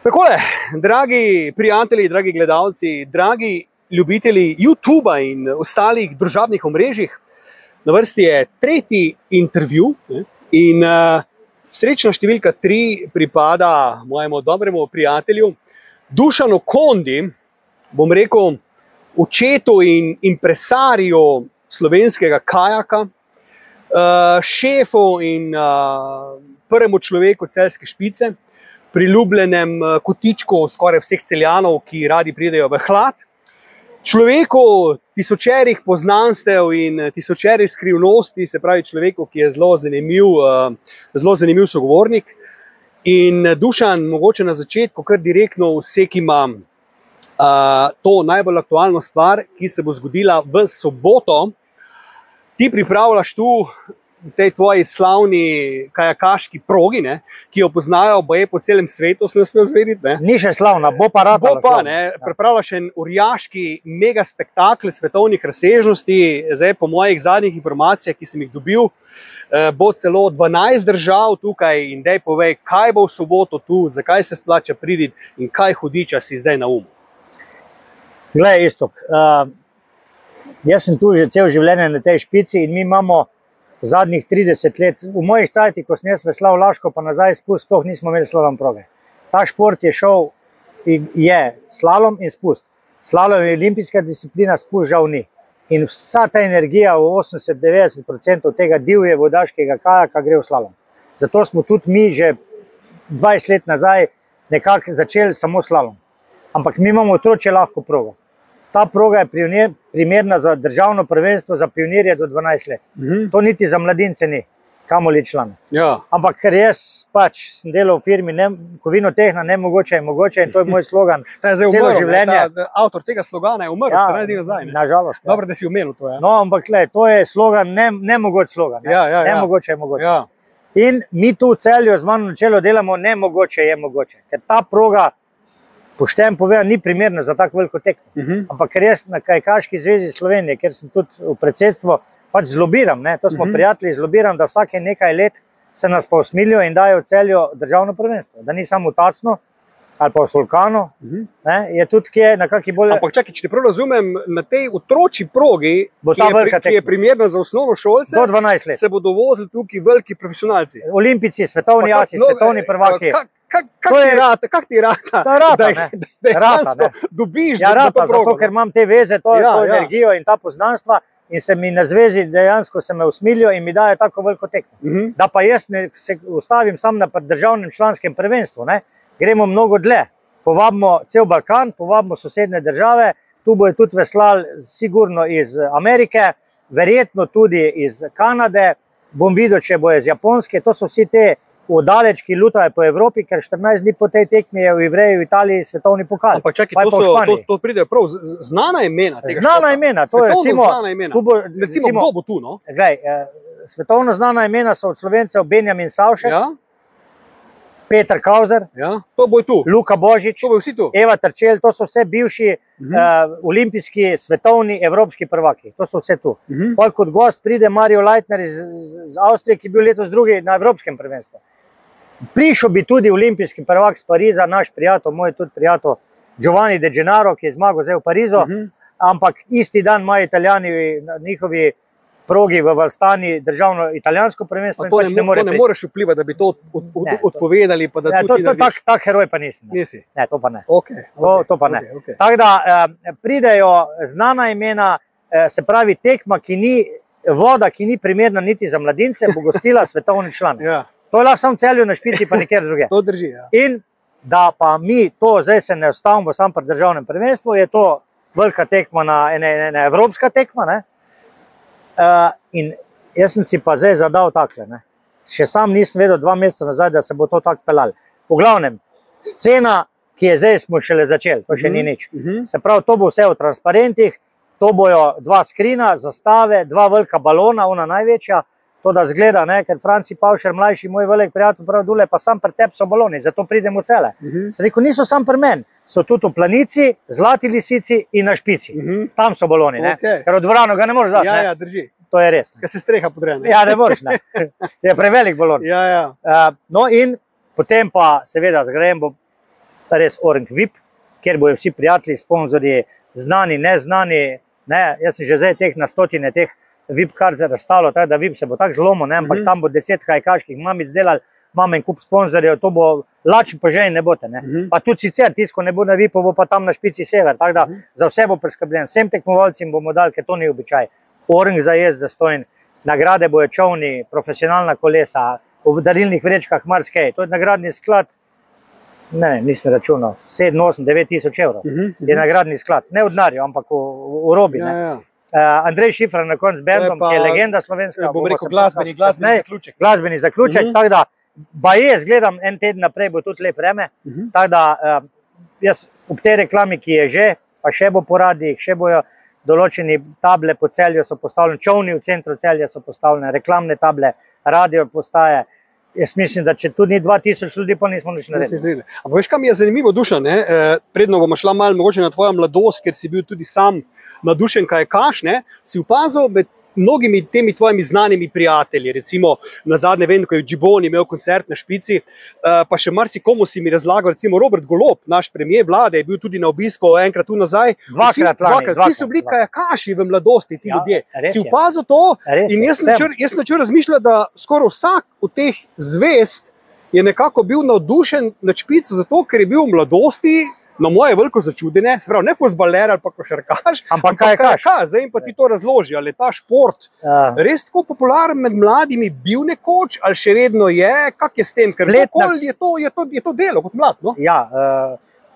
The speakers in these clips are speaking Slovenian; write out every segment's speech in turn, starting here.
Takole, dragi prijatelji, dragi gledalci, dragi ljubitelji YouTuba in ostalih družabnih omrežij, na vrsti je tretji intervju in srečna številka 3 pripada mojemu dobremu prijatelju Dušanu Kondi, bom rekel, očetu in impresarju slovenskega kajaka, šefu in prvemu človeku celjske Špice, priljubljenem kotičku skoraj vseh Celjanov, ki radi pridejo v hlad, človeku tisočerih poznanstev in tisočerih skrivnosti, se pravi človeku, ki je zelo zanimiv sogovornik. In Dušan, mogoče na začetku kar direktno vsekima to najbolj aktualno stvar, ki se bo zgodila v soboto. Ti pripravljaš tu v tej tvoji slavni kajakaški progi, ki jo poznajo po celem svetu, sem uspel zvedeti. Ni še slavna, bo pa ratala. Bo pa, pripravljaš en orjaški mega spektakl svetovnih razsežnosti. Zdaj, po mojih zadnjih informacijah, ki sem jih dobil, bo celo 12 držav tukaj. In daj povej, kaj bo v soboto tu, zakaj se splača priti in kaj hudiča si zdaj na umu. Glej, Iztok, jaz sem tu že cel življenje na tej Špici in mi imamo zadnjih 30 let, v mojih cajtih, ko sem jaz veslal Laško, pa nazaj spust, sploh nismo imeli slalom proge. Ta šport je šel, je slalom in spust. Slalom je olimpijska disciplina, spust žal ni. In vsa ta energija, v 80–90% tega divje vodaškega kajaka gre v slalom. Zato smo tudi mi že 20 let nazaj nekako začeli samo slalom. Ampak mi imamo otročje lahko progo. Ta proga je primerna za državno prvenstvo, za pionirje do 12 let. To niti za mladince ni, kamoli člane. Ja. Ampak ker jaz pač sem delal v firmi Kovinotehna, nemogoče je mogoče, in to je moj slogan celo življenje. Avtor tega slogana je umrl, 14 dni nazaj. Nažalost. Dobro, da si omenil to. No, ampak to je slogan, nemogoč slogan. Nemogoče je mogoče. In mi tu v Celju z mano na čelu delamo nemogoče je mogoče. Ker ta proga, pošten povedan, ni primerna za tako veliko tekmo. Ampak ker jaz na Kajakaški zvezi Slovenije, ker sem tudi v predsedstvo, pač zlobiram, to smo prijatelji, zlobiram, da vsake nekaj let se nas pa usmilijo in dajo v Celju državno prvenstvo. Da ni samo v Tacnu ali pa v Solkanu, je tudi kje na kaki bolj... Ampak čakaj, če te prav razumem, na tej otročji progi, ki je primerna za osnovnošolce, do 12 let se bodo vozili tukaj veliki profesionalci. Olimpijci, svetovni asi, svetovni prvaki. Kak ti rata? Da dejansko dobiš to progo? Zato, ker imam te veze, to energijo in ta poznanstva in se mi na zvezi dejansko se me usmilijo in mi dajo tako veliko tekmo. Da pa jaz se ustavim sam na državnem članskem prvenstvu, gremo mnogo dlje. Povabimo cel Balkan, povabimo sosednje države, tu bojo tudi veslali sigurno iz Amerike, verjetno tudi iz Kanade, bom videl, če bojo iz Japonske, to so vsi te odaleč, ki lutajo po Evropi, ker 14 dni po tej tekmi je v Ivreji v Italiji svetovni pokal. Ampak čakaj, to pridejo prav znana imena tega športa. Znana imena, to je recimo... Recimo, kdo bo tu, no? Glej, svetovno znana imena so od Slovencev Benjamin Savšek, Peter Kauzer, to bo tu. Luka Božič, to bo vsi tu. Eva Trčelj, to so vse bivši olimpijski, svetovni, evropski prvaki. To so vse tu. Kot gost pride Mario Leitner iz Avstrije, ki je bil letos drugi na evropskem prvenstvu. Prišel bi tudi olimpijski prvak z Pariza, naš prijatelj, moj tudi prijatelj Giovanni De Gennaro, ki je zmagal zdaj v Parizu, ampak isti dan imajo Italijani njihovi progi v Valstani državno italijansko prvenstvo. To ne moreš vplivati, da bi to odpovedali. Tak heroj pa nisem. Nisi? Ne, to pa ne. To pa ne. Tako da pridejo znana imena, se pravi tekma, ki ni voda, ki ni primerna niti za mladince, bo gostila svetovni član. To je lahko samo v Celju na Špici, pa nikjer druge. To drži, In da pa mi to, zdaj se ne ostavimo sam pri državnem prvenstvu, je to velika tekma, ena evropska tekma, in jaz sem si pa zdaj zadal takle. Še sam nisem vedel 2 meseca nazaj, da se bo to tako pelalo. V glavnem, scena, ki je zdaj smo šele začeli, to še ni nič. Se pravi, to bo vse v transparentih, to bojo 2 skrina, zastave, 2 velika balona, ona največja, to da zgleda, ker Franci Pavšer, mlajši moj velik prijatelj, prav dole, pa sam pri tebi so baloni, zato pridem v Celje. Se rekel, niso sam pri meni, so tudi v Planici, Zlati lisici in na Špici. Tam so baloni, ker v dvorano ga ne moreš dati. Ja, drži. To je res. Ker se streha podre. Ja, ne moreš, je prevelik balon. No in potem pa seveda zgrajem bo res Orang VIP, kjer bojo vsi prijatelji, sponzorji, znani, neznani. Ne? Jaz sem že zdaj teh na stotine teh VIP kart razstalo, tako da VIP se bo tako zlomil, ampak tam bo 10 kajakaških mamic delali, imamo en kup sponzorjev, to bo lačen pa že in ne bote. Ne? Pa tudi sicer tisko ne bo na VIP-u, bo pa tam na špici sever, tako da za vse bo preskrbljen. Vsem tekmovalcim bomo dali, ker to ni običaj. Orang za jezd zastojen, nagrade bojo čovni, profesionalna kolesa, v darilnih vrečkah marsikaj. To je nagradni sklad, ne, nisem računal, 7, 8, 9 tisoč evrov je nagradni sklad. Ne v denarju, ampak v robi. Andrej Šifrar na koncu z bendom, ki je legenda slovenska. Bom rekel glasbeni zaključek. Tako da, jaz gledam en teden naprej, bo tudi lep vreme. Tako da, jaz ob tej reklami, ki je že, pa še bo po radijih, še bojo določeni table po Celju so postavljene, čovni v centru Celja so postavljene, reklamne table, radio postaje. Jaz mislim, da če tudi ni 2000 ljudi, pa nismo nič naredili. Ampak veš, kaj mi je zanimivo, Dušan, predno bomo šla malo mogoče na tvojo mladost, ker si bil tudi sam navdušen kajakaš, si opazil med mnogimi temi tvojimi znanimi prijatelji, recimo nazadnje vem, ko je Džiboni imel koncert na Špici, pa še marsikomu si mi razlagal, recimo Robert Golob, naš premijer vlade, je bil tudi na obisku enkrat tu nazaj. Dvakrat. Vsi so bili kajakaši v mladosti, ti ljudje. Si opazil to? In jaz sem začel razmišljati, da skoraj vsak od teh zvezd je nekako bil navdušen nad Špico, zato ker je bil v mladosti, na moje veliko začudenje, se pravi, ne fuzbaler ali pa košarkaš, ampak kajakaš. Zdaj jim pa ti to razloži, ali je ta šport res tako popularen med mladimi bil nekoč, ali še vedno je, kak je s tem, ker je to delo kot mlad, no? Ja,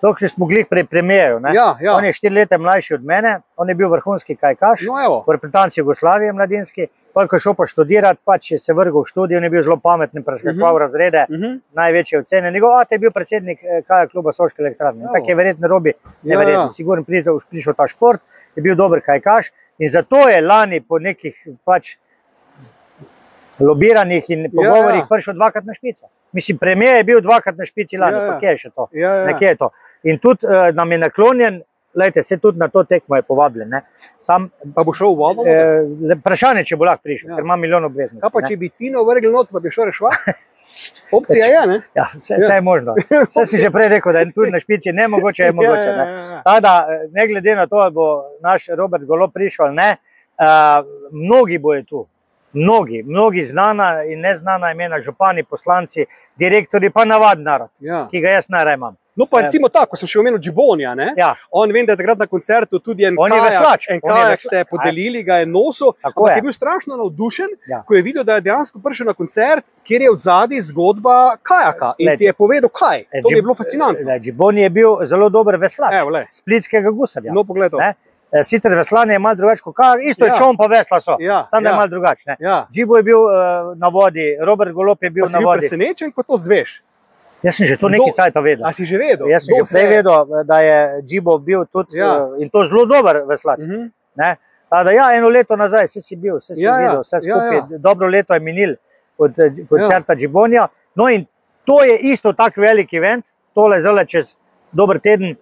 dokler smo glih pri premijeju, ne? On je 4 leta mlajši od mene, on je bil vrhunski kajakaš, v reprezentanci Jugoslavije mladinski, ko je šel pa študirati, pač je se vrgel v študijo, on je bil zelo pameten, preskakoval razrede, največje ocene. Njegov ate je bil predsednik kajak kluba Soške elektrarne. Tako je verjetno Robi, neverjetno, sigurno prišel ta šport, je bil dober kajakaš in zato je lani po nekih pač lobiranih in pogovorih prišel 2-krat na Špico. Mislim, premijer je bil 2-krat na Špici lani, pa kje je še to? Nekje je to. In tudi nam je naklonjen, lejte, se tudi na to tekmo je povabljen. Pa bo šel v vodo? Vprašanje, če bo lahko prišel, ker ima milijon obveznosti. Kaj pa, če bi Tino vrgel not, pa bi šel rešvat? Opcija je, ne? Ja, vse je možno. Vse si že prej rekel, da je tudi na Špici nemogoče, je mogoče. Tako da, ne glede na to, da bo naš Robert Golob prišel, ne, mnogi bojo tu. Mnogi znana in neznana imena, župani, poslanci, direktori, pa navaden narod, ki ga jaz najraje imam. No pa recimo tako, ko sem še omenil Džibonija, on vem, da je takrat na koncertu tudi en kajak ste podelili, ga je nosil, ampak je bil strašno navdušen, ko je videl, da je dejansko prišel na koncert, kjer je odzadaj zgodba kajaka in ti je povedal kaj. To mi je bilo fascinantno. Džiboni je bil zelo dober veslač, splitskega gusarja. No, pogled to. Sicer veslanje je malo drugače kot kajak, isto je čovn pa vesla so, samo da je malo drugače. Džibo je bil na vodi, Robert Golob je bil na vodi. Pa si bil presenečen, ko to zveš? Jaz sem že to nekaj cajta vedel. A si že vedel? Jaz sem že prej vedel, da je Džibo bil tudi in to zelo dober veslač. Eno leto nazaj, vse si bil, vse si videl, vse skupaj. Dobro leto je minil od koncerta Džibonija. No in to je isto tak velik event, tole zdaj čez dober teden,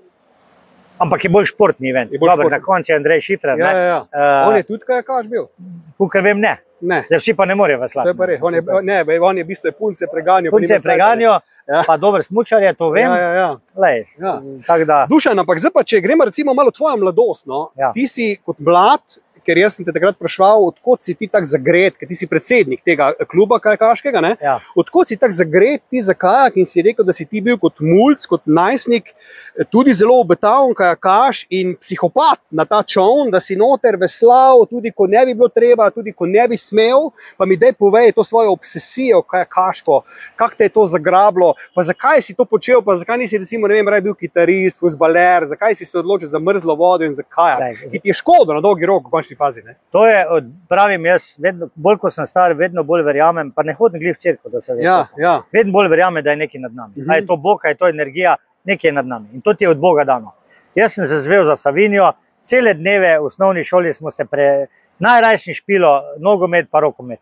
ampak je bolj športni event. Na koncu je Andrej Šifrar. On je tudi kajakaš bil? Kukor vem, ne. Zdaj vsi pa ne morejo veslati. On je v bistvu punce preganjal. Punce preganjal, pa dober smučar je, to vem. Dušan, ampak zdaj pa, če gremo recimo malo tvojo mladost, ti si kot mlad, ker jaz sem te takrat vprašal, odkot si ti tak zagret, ker ti si predsednik tega kluba kajakaškega, ne? Odkot si tak zagret ti za kajak in si rekel, da si ti bil kot mulc, kot najstnik, tudi zelo obetaven kajakaš in psihopat na ta čovn, da si noter veslal, tudi ko ne bi bilo treba, tudi ko ne bi smel, pa mi daj povej to svojo obsesijo kajakaško, kak te je to zagrablo, pa zakaj si to počel, pa zakaj nisi recimo, ne vem, raje bil kitarist, fuzbaler, zakaj si se odločil za mrzlo vodo in za kajak, ki ti je škodo na dolgi rok v končni fazi, ne? To je, pravim jaz, bolj ko sem star, vedno bolj verjamem, pa ne hodim glih v cerkev, da se zastopam. Vedno bolj verjamem, da je nekaj nad nami. A je to Bog, a je to energija, nekaj je nad nami. In to ti je od Boga dano. Jaz sem se zvel za Savinjo, cele dneve v osnovni šoli smo se najrajšnji špilo nogomet pa rokomet.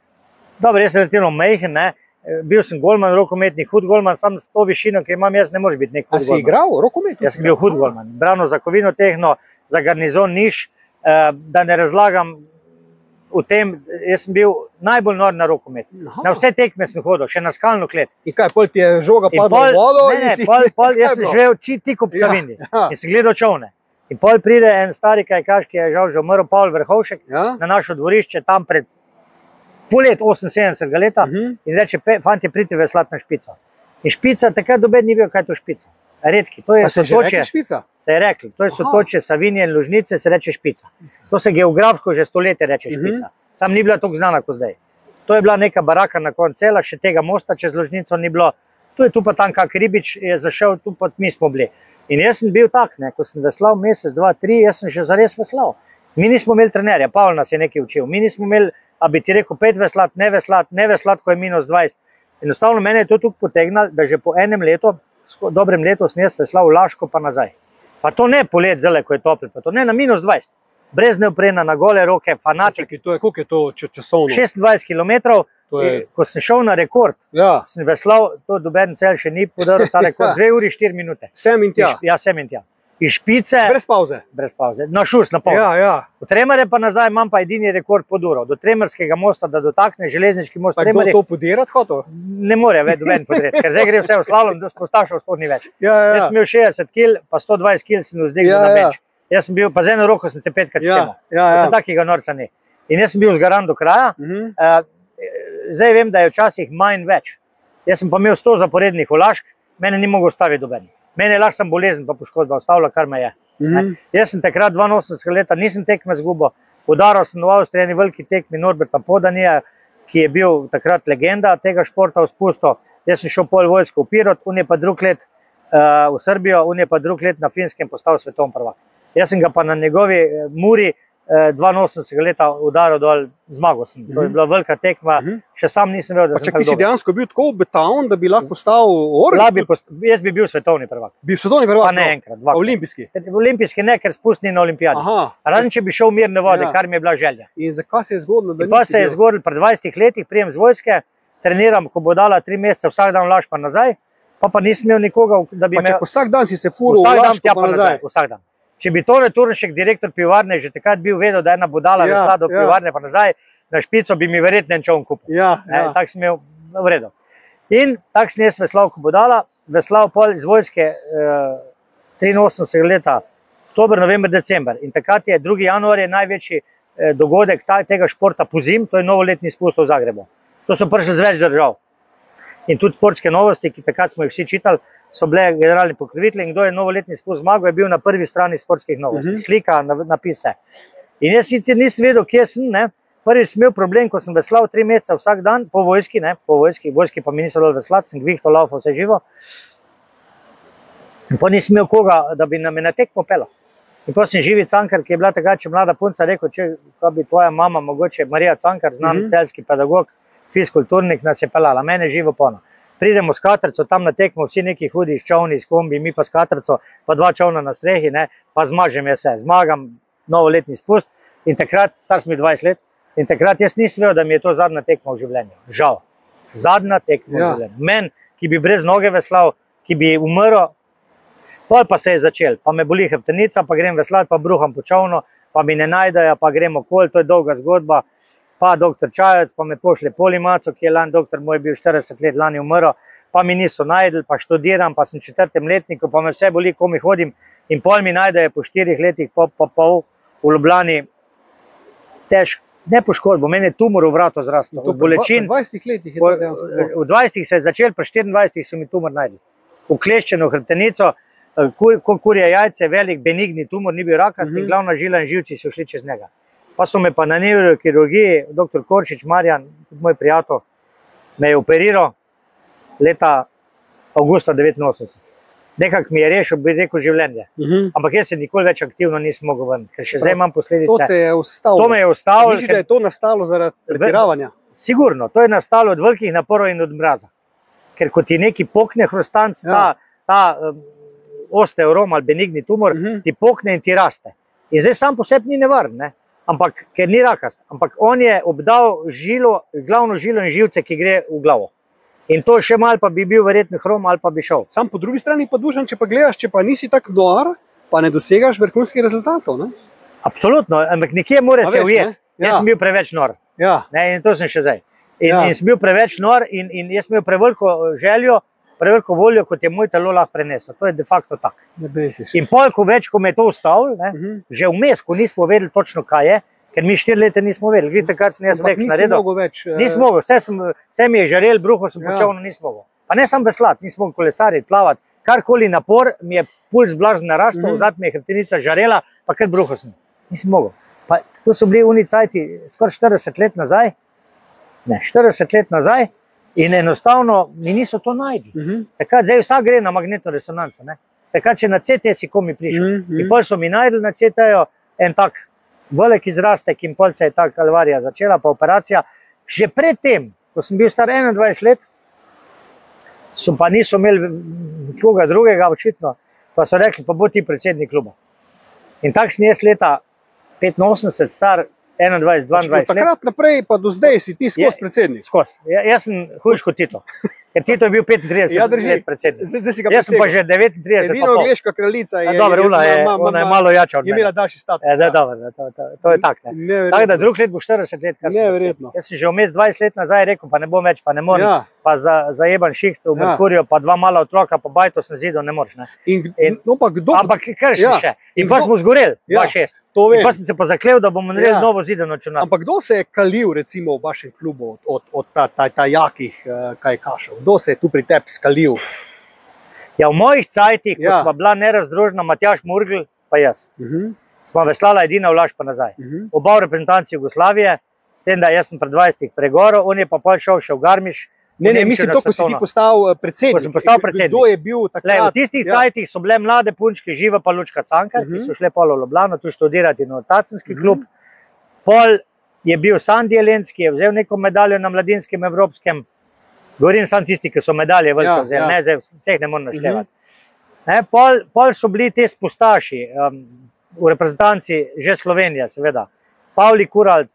Dobro, jaz sem relativno majhen, ne? Bil sem golman rokometni, hud golman, sam s to višino, ki imam jaz, ne moreš biti nek hud golman. A si igral rokomet? Jaz sem bil hud golman. Brano za Kovino Tehno, za Garnizon Niš, da ne razlagam v tem, jaz sem bil najbolj nor na rokomet. Na vse tekme sem hodil, še na skalno klet. In kaj, pol ti je žoga padla v vodo? Jaz sem živel tik ob Savinji in sem gledal čovne. In pol pride en stari kajakaš, ki je žal že umrl, Pavel Vrhovšek, na našo dvorišče tam pred polet 78 leta in reče, fantje, pridite veslat na špico. In špica, takrat doben ni bil, kaj je to špica. Redki, to je sotočje, se je rekli, to je sotočje Savinje in Lužnice, se reče špica. To se geografsko že stoletje reče špica. Sam ni bila tako znana kot zdaj. To je bila neka baraka na koncu cela, še tega mosta čez Lužnico ni bilo. Tu je tu pa tam kak ribič je zašel, tu pa mi smo bili. In jaz sem bil tak, ko sem veslal mesec, 2, 3, jaz sem že zares veslal. Mi nismo imeli trenerja, Pavel nas je nekaj učil. Mi nismo imeli, a bi ti rekel 5 veslat, ne veslat, ko je -20. Enostavno mene je to tukaj potegnalo, da že po enem letu, dobrem letu sem jaz veslal v Laško pa nazaj. Pa to ne polet zele, ko je toplo, pa to ne na -20. Brez neoprena, na gole roke, fanatik. Koliko je to časovno? 26 km, ko sem šel na rekord, sem veslal, to doben cel še ni podaril ta rekord, 2 uri 4 minute. Sem in tja? Ja, sem in tja. Iz špice. Brez pauze? Brez pauze, na šus, na pol. Od Tremare pa nazaj imam pa edini rekord pod uro. Do Tremarskega mosta, da dotakne železniški most. Pa kdo to podirati hotel? Ne more več doben podirati, ker zdaj gre vse v slalom, da spostašal sploh ni več. Jaz sem imel 60 kg, pa 120 kg sem vzdignil na benč. Jaz sem bil, pa z eno roko sem se 5-krat stemal. Sem takega norca ni. In jaz sem bil zgaran do kraja. Zdaj vem, da je včasih manj več. Jaz sem pa imel 100 zaporednih Lašk, mene ni mogel staviti doben. Mene lahko sem bolezen pa poškodba ostavila, kar me je. Jaz sem takrat 82 leta, nisem tekme zgubil. Udaral sem v Avstriji eni veliki tekmi Norberta Podanija, ki je bil takrat legenda tega športa v spustu. Jaz sem šel pol vojsko v Pirot, on je pa drug let v Srbijo, on je pa drug let na Finskem postal svetovni prvak. Jaz sem ga pa na njegovi Muri 82 leta udaril dol, zmagal sem. To je bila velika tekma, še sam nisem vedel, da sem tako dober. Ti si dejansko bil tako obetaven, da bi lahko postal orel? Jaz bi bil svetovni prvak. Bil svetovni prvak? Pa ne enkrat, dvakrat. Olimpijski? Olimpijski ne, ker spust ni na olimpijadi. Razen če bi šel v mirne vode, kar mi je bila želja. In zakaj se je zgodilo, da nisi bil? Pa se je zgodilo pred 20 letih, prijem z vojske, treniram, ko bo dala 3 mesece, vsak dan v Laško pa nazaj, pa nisem imel nikoga, da bi me... Pa če vsak dan si se furil v Laško pa nazaj? Vsak dan. Če bi Tone Turnšek, direktor pivovarne, že takrat bil vedel, da je ena budala vesla do pivovarne pa nazaj, na špico bi mi verjetno en čovn kupil. Tako sem imel v redu. In tako sem jaz veslal, ko budala, veslal pol iz vojske 83 leta, oktober, november, december. In takrat je 2. januar je največji dogodek tega športa pozim, to je novoletni spust v Zagrebu. To so prišli z več držav. In tudi sportske novosti, ki takrat smo jih vsi čitali, so bile generalni pokrovitelji in kdo je novoletni spust zmagal, je bil na prvi strani sportskih novosti. Slika, napise. In jaz sicer nisem vedel, kje sem, ne. Prvi sem imel problem, ko sem veslal 3 mesece vsak dan, po vojski, ne, po vojski pa mi niso dol veslati, sem gvihto laufal vse živo. In pa nisem imel koga, da bi me na tekmo pelal. In pa sem Živi Cankar, ki je bila takrat še mlada punca, rekel, če bi tvoja mama, mogoče Marija Cankar, znan celjski pedagog, fiskulturnik, nas je pelala, mene živo pono. Pridemo s katrco, tam na tekmo, vsi neki hudi s čovni, s kombi, mi pa s katrco, pa 2 čovna na strehi, ne, pa zmažem jaz vse, zmagam novoletni spust in takrat, star sem 20 let, in takrat jaz nisem vedel, da mi je to zadnja tekma v življenju. Žal. Zadnja tekma v življenju. Men, ki bi brez noge veslal, ki bi umrl, pa se je začel, pa me boli hrbtenica, pa grem veslati, pa bruham po čovno, pa mi ne najdejo, pa grem okoli, to je dolga zgodba. Pa doktor Čajec, pa me pošle Polimaco, ki je lani doktor moj bil 40 let lani umrl, pa mi niso najdel, pa študiram, pa sem 4. letniku, pa me vse boli, ko mi hodim in pol mi najdejo po 4 letih, pa pol v Ljubljani težko, ne poškodbo, meni je tumor v vratu zrastel, od bolečin. V 20 letih je to dejansko? V 20 se je začel, pa 24 so mi tumor najdel. Ukleščeno hrbtenico, kurje jajce, velik benigni tumor, ni bil rakast in glavna žila in živci so šli čez njega. Pa so me pa na neurokirurgiji, dr. Koršič Marjan, moj prijatelj, me je operiral leta avgusta 89. Nekako mi je rešil, bi rekel, življenje. Ampak jaz se nikoli več aktivno nisem mogel vrniti, ker še zdaj imam posledice. To te je ustavilo. To me je ustavilo. Misliš, da je to nastalo zaradi pretiravanja? Sigurno, to je nastalo od velikih naporov in od mraza. Ker ko ti neki pokne hrustanc, ta osteorom ali benigni tumor, ti pokne in ti raste. In zdaj sam po sebi ni nevaren, ne? Ampak, ker ni rakast, ampak on je obdal žilo, glavno žilo in živce, ki gre v glavo. In to še malo pa bi bil verjetno hrom ali pa bi šel. Sam po drugi strani pa Dušan, če pa gledaš, če pa nisi tak nor, pa ne dosegaš vrhunskih rezultatov, ne? Absolutno, ampak nekje mora se ujeti. Jaz sem bil preveč nor. Ja. Ne, in to sem še zdaj. Ja. In sem bil preveč nor in jaz sem imel preveliko željo, preveliko voljo, kot je moj telo lahko prenesel. To je de facto tako. In polko več, ko me je to ustavilo, že vmes, ko nismo vedeli točno, kaj je, ker mi 4 leta nismo vedeli. Vidite, kar sem jaz več naredil. Nisem mogel, vse mi je žarel, bruho sem počel, no nisem mogel. Pa ne sam veslati, nisem mogel kolesariti, plavati. Karkoli napor, mi je puls blazno narastel, zadnji mi je hrbtenica žarela, pa kar bruho sem. Nisem mogel. Pa to so bili unicajti skoraj 40 let nazaj. Ne, 40 let nazaj in enostavno mi niso to najdli. Takrat, zdaj vsak gre na magnetno resonanco. Takrat, če na CT si komi prišel. In pol so mi najdli na CT-jo en tak velik izrastek in pol se je ta kalvarija začela, pa operacija. Že predtem, ko sem bil star 21 let, pa niso imeli koga drugega očitno, pa so rekli, pa bo ti predsednik kluba. In tak sem jaz leta 85, star 21, 22 let. Takrat naprej, pa do zdaj si ti skozi predsednik. Skozi. Jaz sem hujš kot Tito. Ker Tito je bil 35 let predsednik. Jaz sem pa že 39. Edino angleška kraljica je malo jača od mene. Je imela daljši status. To je tako. Tako da drug let bo 40 let. Neverjetno. Jaz sem že vmes 20 let nazaj rekel, pa ne bom več, pa ne morem. Pa zajeban šiht v Merkurju, pa 2 mala otroka, pa bajto sem zidal, ne moreš. Ampak kar še. In pa smo zgoreli, 2-6. In pa sem se pa zaklel, da bomo naredili novo zidano čunarno. Ampak kdo se je kalil recimo v vašem klubu od jakih kajakašev? Kdo se je tu pri tebi skalil? Ja, v mojih cajtih, ko sva bila nerazdružna, Matjaž Murgl pa jaz, sva veslala edina v Laž pa nazaj. Oba v reprezentanci Jugoslavije, s tem, da jaz sem pred 20 pregoril, on je pa pol šel še v Garmisch. Ne, mislim to, ko si ti postal predsednik. Ko sem postal predsednik. Kdo je bil takrat? V tistih cajtih so bile mlade punčke, Živa pa Lučka Cankar, ki so šle pol v Ljubljano, tu študirati na Tacenski klub. Pol je bil Sandi Jelenc, ki je vzel neko medaljo na mladinskem evropskem. Govorim samo tisti, ki so medalje veliko vzeli, ne, zdaj vseh ne moram naštevati. Pol so bili te spustaši v reprezentanci, že Slovenija seveda. Pavli Kural,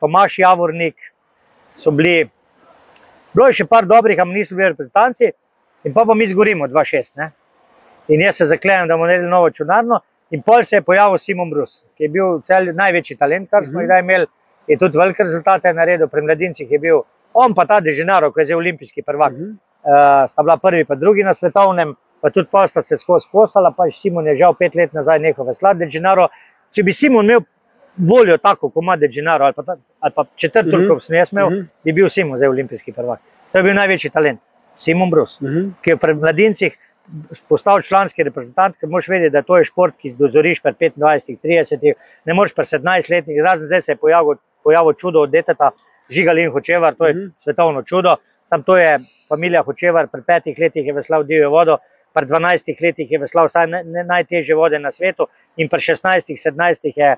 Tomaž Javornik so bili. Bilo je še par dobrih, a niso bili reprezentanci in pa mi zgorimo 2-6. In jaz se zaklejem, da bomo naredili novo čunarno in pol se je pojavil Simon Brus, ki je bil največji talent, kar smo kdaj imeli, je tudi velike rezultate naredil, pri mladincih je bil on pa ta De Gennaro, ko je zdaj olimpijski prvak. Sta bila prvi pa drugi na svetovnem, pa tudi pa sta se skozi kosala, pa Simon je žal 5 let nazaj nehal veslati. De Gennaro, če bi Simon imel voljo tako, ko ima De Gennaro, ali pa četrtur, ko sem jaz imel, bi bil Simon zdaj olimpijski prvak. To je bil največji talent, Simon Brus, ki je pri mladincih postal članski reprezentant, ker moraš vedeti, da to je šport, ki dozoriš pri 25, 30, ne moreš pri 17-letnih, razen zdaj se je pojavil čudo od deteta, Žigalin Hočevar, to je svetovno čudo, sam to je familija Hočevar, pri 5 letih je veslal divjo vodo, pri 12 letih je veslal vsaj najtežje vode na svetu in pri 16, 17 je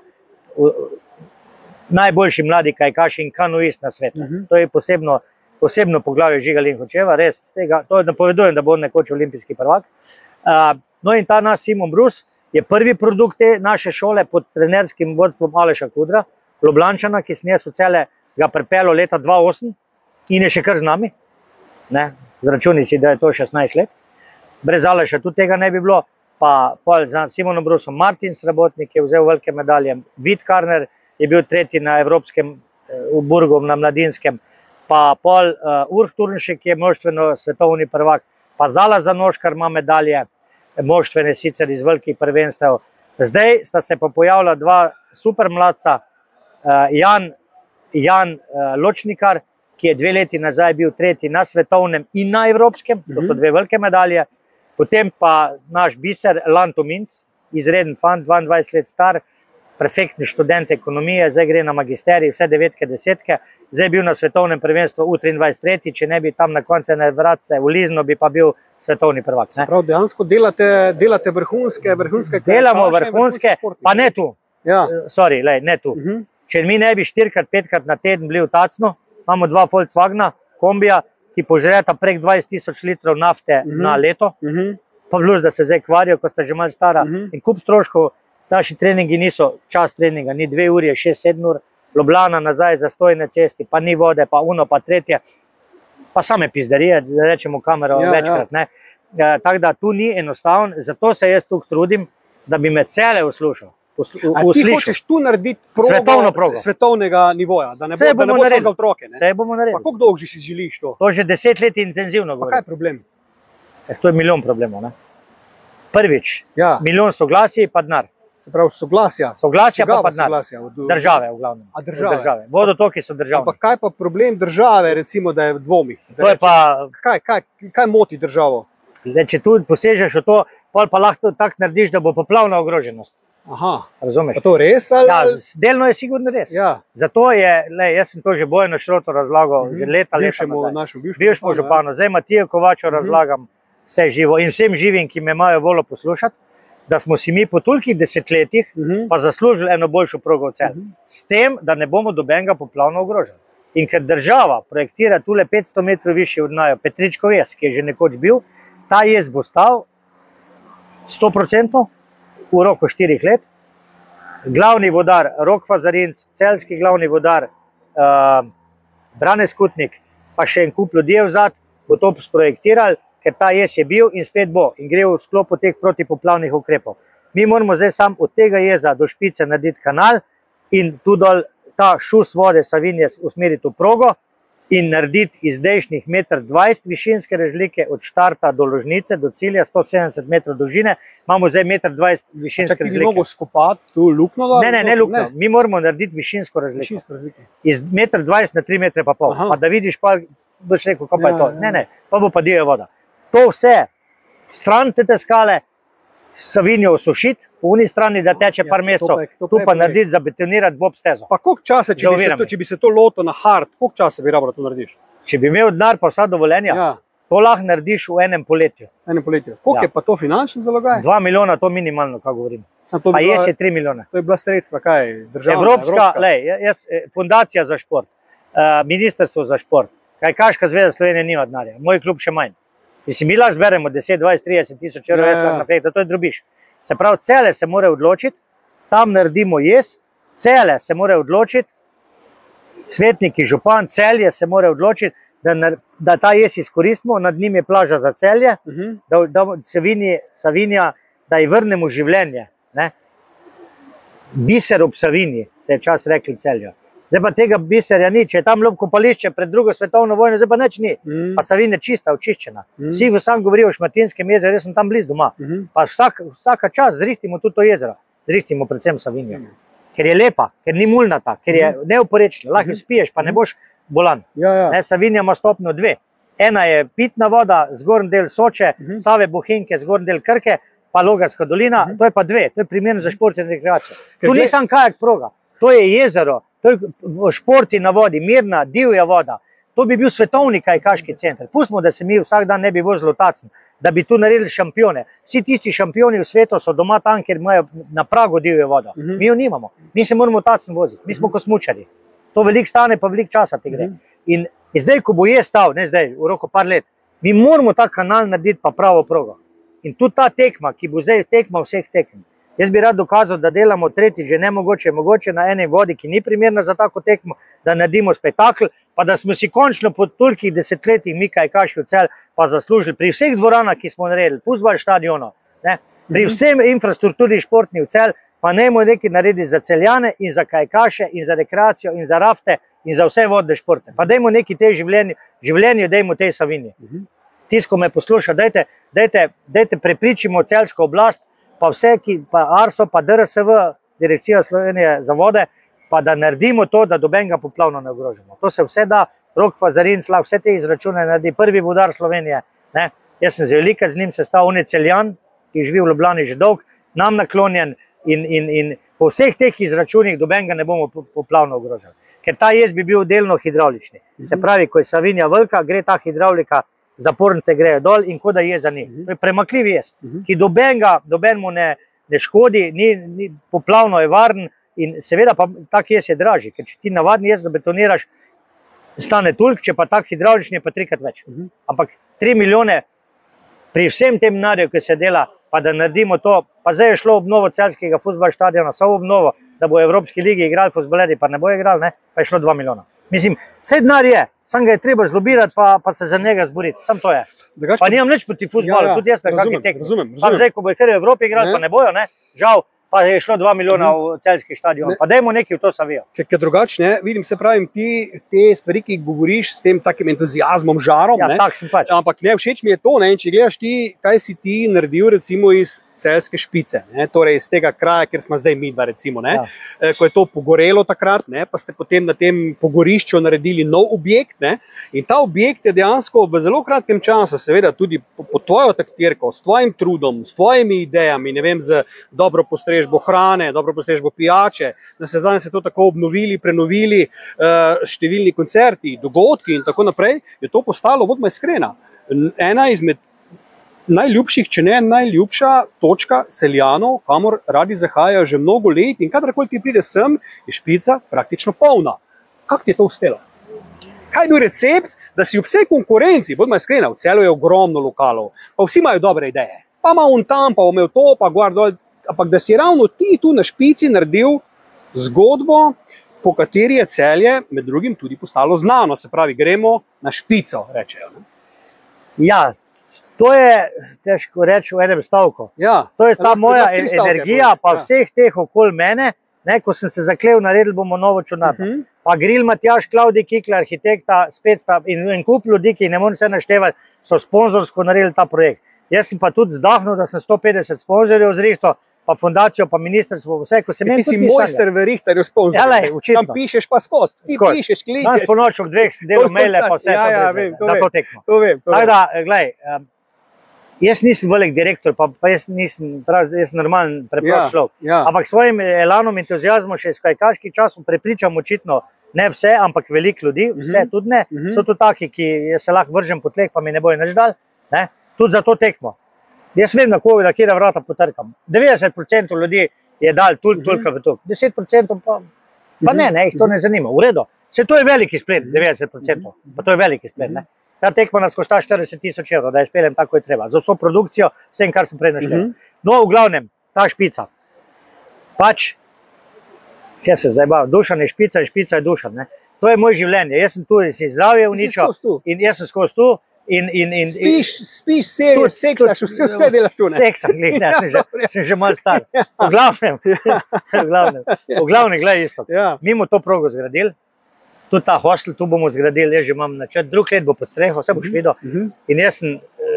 najboljši mladi kajakaš in kanuist na svetu. To je posebno poglavje Žigalin Hočevar, res to napovedujem, da bo nekoč olimpijski prvak. No in ta naš Simon Brus je prvi produkt te naše šole pod trenerskim vodstvom Aleša Kudra, Ljubljančana, ki sem jaz v Celje ga pripeljal leta 2008 in je še kar z nami. Zračuni si, da je to 16 let. Brez Aleša tudi tega ne bi bilo. Pa z Simonom Brusom Martin Srebotnik je vzel velike medalje, Vid Karner je bil tretji na evropskem v Burgu na mladinskem, pa pol Urh Turnšek, ki je moštveno svetovni prvak, pa Zala Zanoškar ima medalje, moštvene sicer iz velikih prvenstev. Zdaj sta se pa pojavila 2 super mladca, Jan Ločnikar, ki je 2 leti nazaj bil tretji na svetovnem in na evropskem, to so 2 velike medalje. Potem pa naš biser, Lanto Minc, izreden fant, 22 let star, perfektni študent ekonomije, zdaj gre na magisterij, vse 9-ke, 10-ke, zdaj bil na svetovnem prvenstvu U23, če ne bi tam na koncu na vratce ulizno, bi pa bil svetovni prvak. Prav, dejansko delate vrhunske delamo vrhunske, pa ne tu. Sorry, ne tu. Če mi ne bi 4-krat, 5-krat na teden bili v Tacnu, imamo 2 Volkswagna, kombija, ki požreta prek 20.000 litrov nafte na leto, pa plus, da se zdaj kvarijo, ko sta že malo stara. In kup stroškov, naši treningi niso čas treninga, ni 2 uri, 6-7 ur, Ljubljana nazaj za stojne cesti, pa ni vode, pa uno, pa tretje, pa same pizderije, da rečemo kamero večkrat. Tako da tu ni enostavno, zato se jaz tukaj trudim, da bi me Celje uslušal. Ti hočeš tu narediti progo svetovnega nivoja, da ne bo samo za otroke. Vse bomo naredili. Pa koliko dolgo si želiš to? To že 10 let intenzivno govorim. Pa kaj je problem? To je milijon problemov. Ne? Prvič, milijon soglasij pa denar. Se pravi soglasja? Soglasja pa denar. Države v glavnem. A države? Vodotoki so državni. Pa kaj pa problem države, recimo, da je v dvomih? To je pa... Kaj moti državo? Če tu posežeš v to, pa lahko tako narediš, da bo poplavna ogroženost. Aha. Razumeš? A to res? Ali... Ja, delno je sigurno res. Ja. Zato je, jaz sem to že Bojano Šroto razlagal, že leta bivšemu županu, zdaj Matijo Kovaču razlagam vse živo in vsem živim, ki me imajo voljo poslušati, da smo si mi po tolikih desetletjih pa zaslužili eno boljšo progo v Celju. S tem, da ne bomo dobenega poplavno ogroženi. In ker država projektira tule 500 metrov višji od naju, Petričkov jez, ki je že nekoč bil, ta jez bo stal 100% v roku 4 let. Glavni vodar Rok Fazarinc, celjski glavni vodar Brane Skutnik, pa še en kup ljudi je vzad, bo to sprojektirali, ker ta jez je bil in spet bo in gre v sklopu teh protipoplavnih ukrepov. Mi moramo zdaj sam od tega jeza do Špice narediti kanal in tu dol ta šus vode Savinje usmeriti v progo in narediti iz zdajšnjih 1,20 m višinske razlike od štarta do Ložnice, do cilja, 170 metrov dolžine, imamo zdaj 1,20 m višinske razlike. Ti bi mogel skopati tu luknjo? Ne luknjo. Mi moramo narediti višinsko razliko. Iz 1,20 m na 3,5 m. Pa da vidiš, pa boš rekel, kaj pa je to. Ne, pa bo pa divja voda. To vse, stran te skale, Savinjo osušiti, po uni strani, da teče par mesecev, tu pa narediti, zabetonirati bob stezo. Pa koliko časa, če bi se to lotil na hard, koliko časa bi rabilo to narediš? Če bi imel denar pa vsa dovoljenja, to lahko narediš v enem poletju. Koliko je pa to finančno zalogaj? 2 milijona, to minimalno, kako govorim. Pa jaz je 3 milijone. To je bila sredstva, kaj? Državna, evropska? Fundacija za šport, ministrstvo za šport, Kajakaška zveza Slovenije nima denarja, moj klub še manj. Mislim, mi lahko zberemo 10, 20, 30 tisoč evrov, to je drobiš. Se pravi, Celje se mora odločiti, tam naredimo jez, Celje se mora odločiti, svetniki, župan, Celje se mora odločiti, da ta jez izkoristimo, nad njim je plaža za Celje, da Savinja, da ji vrnemo življenje. Biser ob Savinji, se je čas rekli Celju. Zdaj pa tega biserja ni, če je tam kopališče pred drugo svetovno vojno, zdaj pa nič ni. Pa Savinja čista, očiščena. Vsi sam govorijo o Šmartinskem jezeru, jaz sem tam blizu doma. Pa vsaka čas zrihtimo tudi to jezero, zrihtimo predvsem Savinjo. Ker je lepa, ker ni mulnata, ker je neoporečna, lahko spiješ, pa ne boš bolan. Savinja ima stopnjo 2. Ena je pitna voda, zgornji del Soče, Save Bohinjke, zgornji del Krke, pa Logarska dolina, to je pa 2, to je primerno za šport in rekreacijo. Tu ni samo kajak proga, to je jezero, to je športi na vodi, mirna, divja voda. To bi bil svetovni kajakaški center. Pustimo, da se mi vsak dan ne bi vozili v Tacen, da bi tu naredili šampione. Vsi tisti šampioni v svetu so doma tam, ker imajo na pragu divjo vodo. Mi jo nimamo. Mi se moramo v Tacen voziti. Mi smo kot smučarji. To veliko stane, pa veliko časa ti gre. In zdaj, ko bo stal, ne zdaj, v roku par let, mi moramo ta kanal narediti pa pravo progo. In tudi ta tekma, ki bo zdaj tekma vseh tekem. Jaz bi rad dokazal, da delamo tretji, že mogoče na eni vodi, ki ni primerna za tako tekmo, da naredimo spektakl, pa da smo si končno po tolikih desetletjih mi kajakaši v Celju pa zaslužili pri vseh dvoranah, ki smo naredili, fuzbal štadionu, pri vsem infrastrukturi športni v Celju, pa nemo nekaj narediti za Celjane in za kajakaše in za rekreacijo in za rafte in za vse vodne športe. Pa dajmo nekaj tej življenju, dajmo tej Savinji. Tisko me posluša, dajte prepričimo celjsko oblast, pa vse, pa ARSO, pa DRSV, Direkcija Slovenije za vode, pa da naredimo to, da dobenega poplavno ne ogrožamo. To se vse da, Rok Fazarinc, vse te izračune naredi, prvi vodar Slovenije. Jaz sem z velika z njim sestal, on je Celjan, ki živi v Ljubljani že dolg, nam naklonjen in po vseh teh izračunih dobenega ne bomo poplavno ogrožali. Ker ta jez bi bil delno hidravlični. Se pravi, ko je Savinja velika, gre ta hidravlika, zapornice grejo dol in kot da jeza ni. To je premakljiv jez, ki dobenemu ne škodi, poplavno je varen in seveda pa tak jez je dražji, ker če ti navadni jez zabetoniraš, stane toliko, če pa tak hidravlični je pa 3-krat več. Ampak 3 milijone pri vsem tem denarju, ki se dela, pa da naredimo to, pa zdaj je šlo obnovo celjskega fuzbal štadiona, samo obnovo, da bo v Evropski ligi igrali fuzbaleri, pa ne bo igrali, pa je šlo 2 milijona. Mislim, vse denar je, sam ga je treba zlobirati, pa se za njega zboriti, sam to je. Pa nimam nič proti fuzbalu, tudi jaz na kakšni tekmi. Pa zdaj, ko bo kar v Evropi igrali, pa ne bojo, žal, pa je šlo 2 milijona v celjski stadion. Pa dajmo nekaj v to Savijo. Ker drugače, vidim, se pravim, ti te stvari, ki jih govoriš s tem takim entuzijazmom, žarom, Ja, tak sem pač. ampak ne, všeč mi je to, in če gledaš ti, kaj si ti naredil recimo iz celjske Špice, torej iz tega kraja, kjer smo zdaj mi dva recimo, ko je to pogorelo takrat, pa ste potem na tem pogorišču naredili nov objekt, in ta objekt je dejansko v zelo kratkem času, seveda tudi po tvojo taktirko, s tvojim trudom, s tvojimi idejami, ne vem, z dobro postrežbo hrane, dobro postrežbo pijače, da se zdaj to tako obnovili, prenovili, številni koncerti, dogodki in tako naprej, je to postalo, bodimo iskrena, ena izmed najljubših, če ne najljubša točka Celjanov, kamor radi zahajajo že mnogo let, in kadarkoli ti pride sem, je Špica praktično polna. Kako ti je to uspelo? Kaj je bil recept, da si v vsej konkurenci, bodimo iskrena, v Celju je ogromno lokalov, pa vsi imajo dobre ideje, pa ima on tam, pa imel to, pa gor dol, ampak da si ravno ti tu na Špici naredil zgodbo, po kateri je Celje med drugim tudi postalo znano, se pravi, gremo na Špico, rečejo. Ja, to je težko reči v enem stavku. Ja, to je ta moja energija, pa vseh teh okoli mene, ko sem se zaklel, naredili bomo novo čudnarno. Pa Gril Matjaž, Klavdij Kikler, arhitekta, spet sta in kup ljudi, ki ne morem se naštevati, so sponzorsko naredili ta projekt. Jaz sem pa tudi zdahnil, da sem 150 sponzorjev zrihtal, pa fundacijo, pa ministrstvo, vse, ko sem ti si mojster v rihtarju sponzorjev. Sam pišeš pa skozi. Ti pišeš, kličeš. Danes po noč ob 2 delov maile, pa vse za to tekmo. To vem. Tako da, gledaj, jaz nisem velik direktor, pa jaz nisem normalen preprost človek. Ampak svojim elanom, entuzijazmom še iz kajkaških časov prepričam očitno ne vse, ampak veliko ljudi, vse tudi ne. So tu taki, ki se lahko vržem po tleh, pa mi ne bojo nič dal. Tudi za to tekmo. Jaz vem, na koga, da kjera vrata potrkam. 90% ljudi je dal toliko v to. 10% pa ne, jih to ne zanima. V redu. Vse to je veliki splet, 90%. Pa to je veliki splet. Ta tekma nas košta 40 000 evrov, da je speljem tako je treba. Za vso produkcijo, vsem, kar sem prej naštel. No, v glavnem, ta Špica. Pač, če se zdaj bavim, Dušan je Špica in Špica je Dušan. To je moj življenje. Jaz sem tu, si zdravje uničal in jaz sem skozi tu. Spiš, serijo, seksaš, vse delaš tu. Seksam, sem že malo star. V glavnem, gledaj isto. Mi bomo to progo zgradili, tudi ta hostel, tu bomo zgradili, jaz že imam načrt, drug let bo pod streho, vse boš videl. In jaz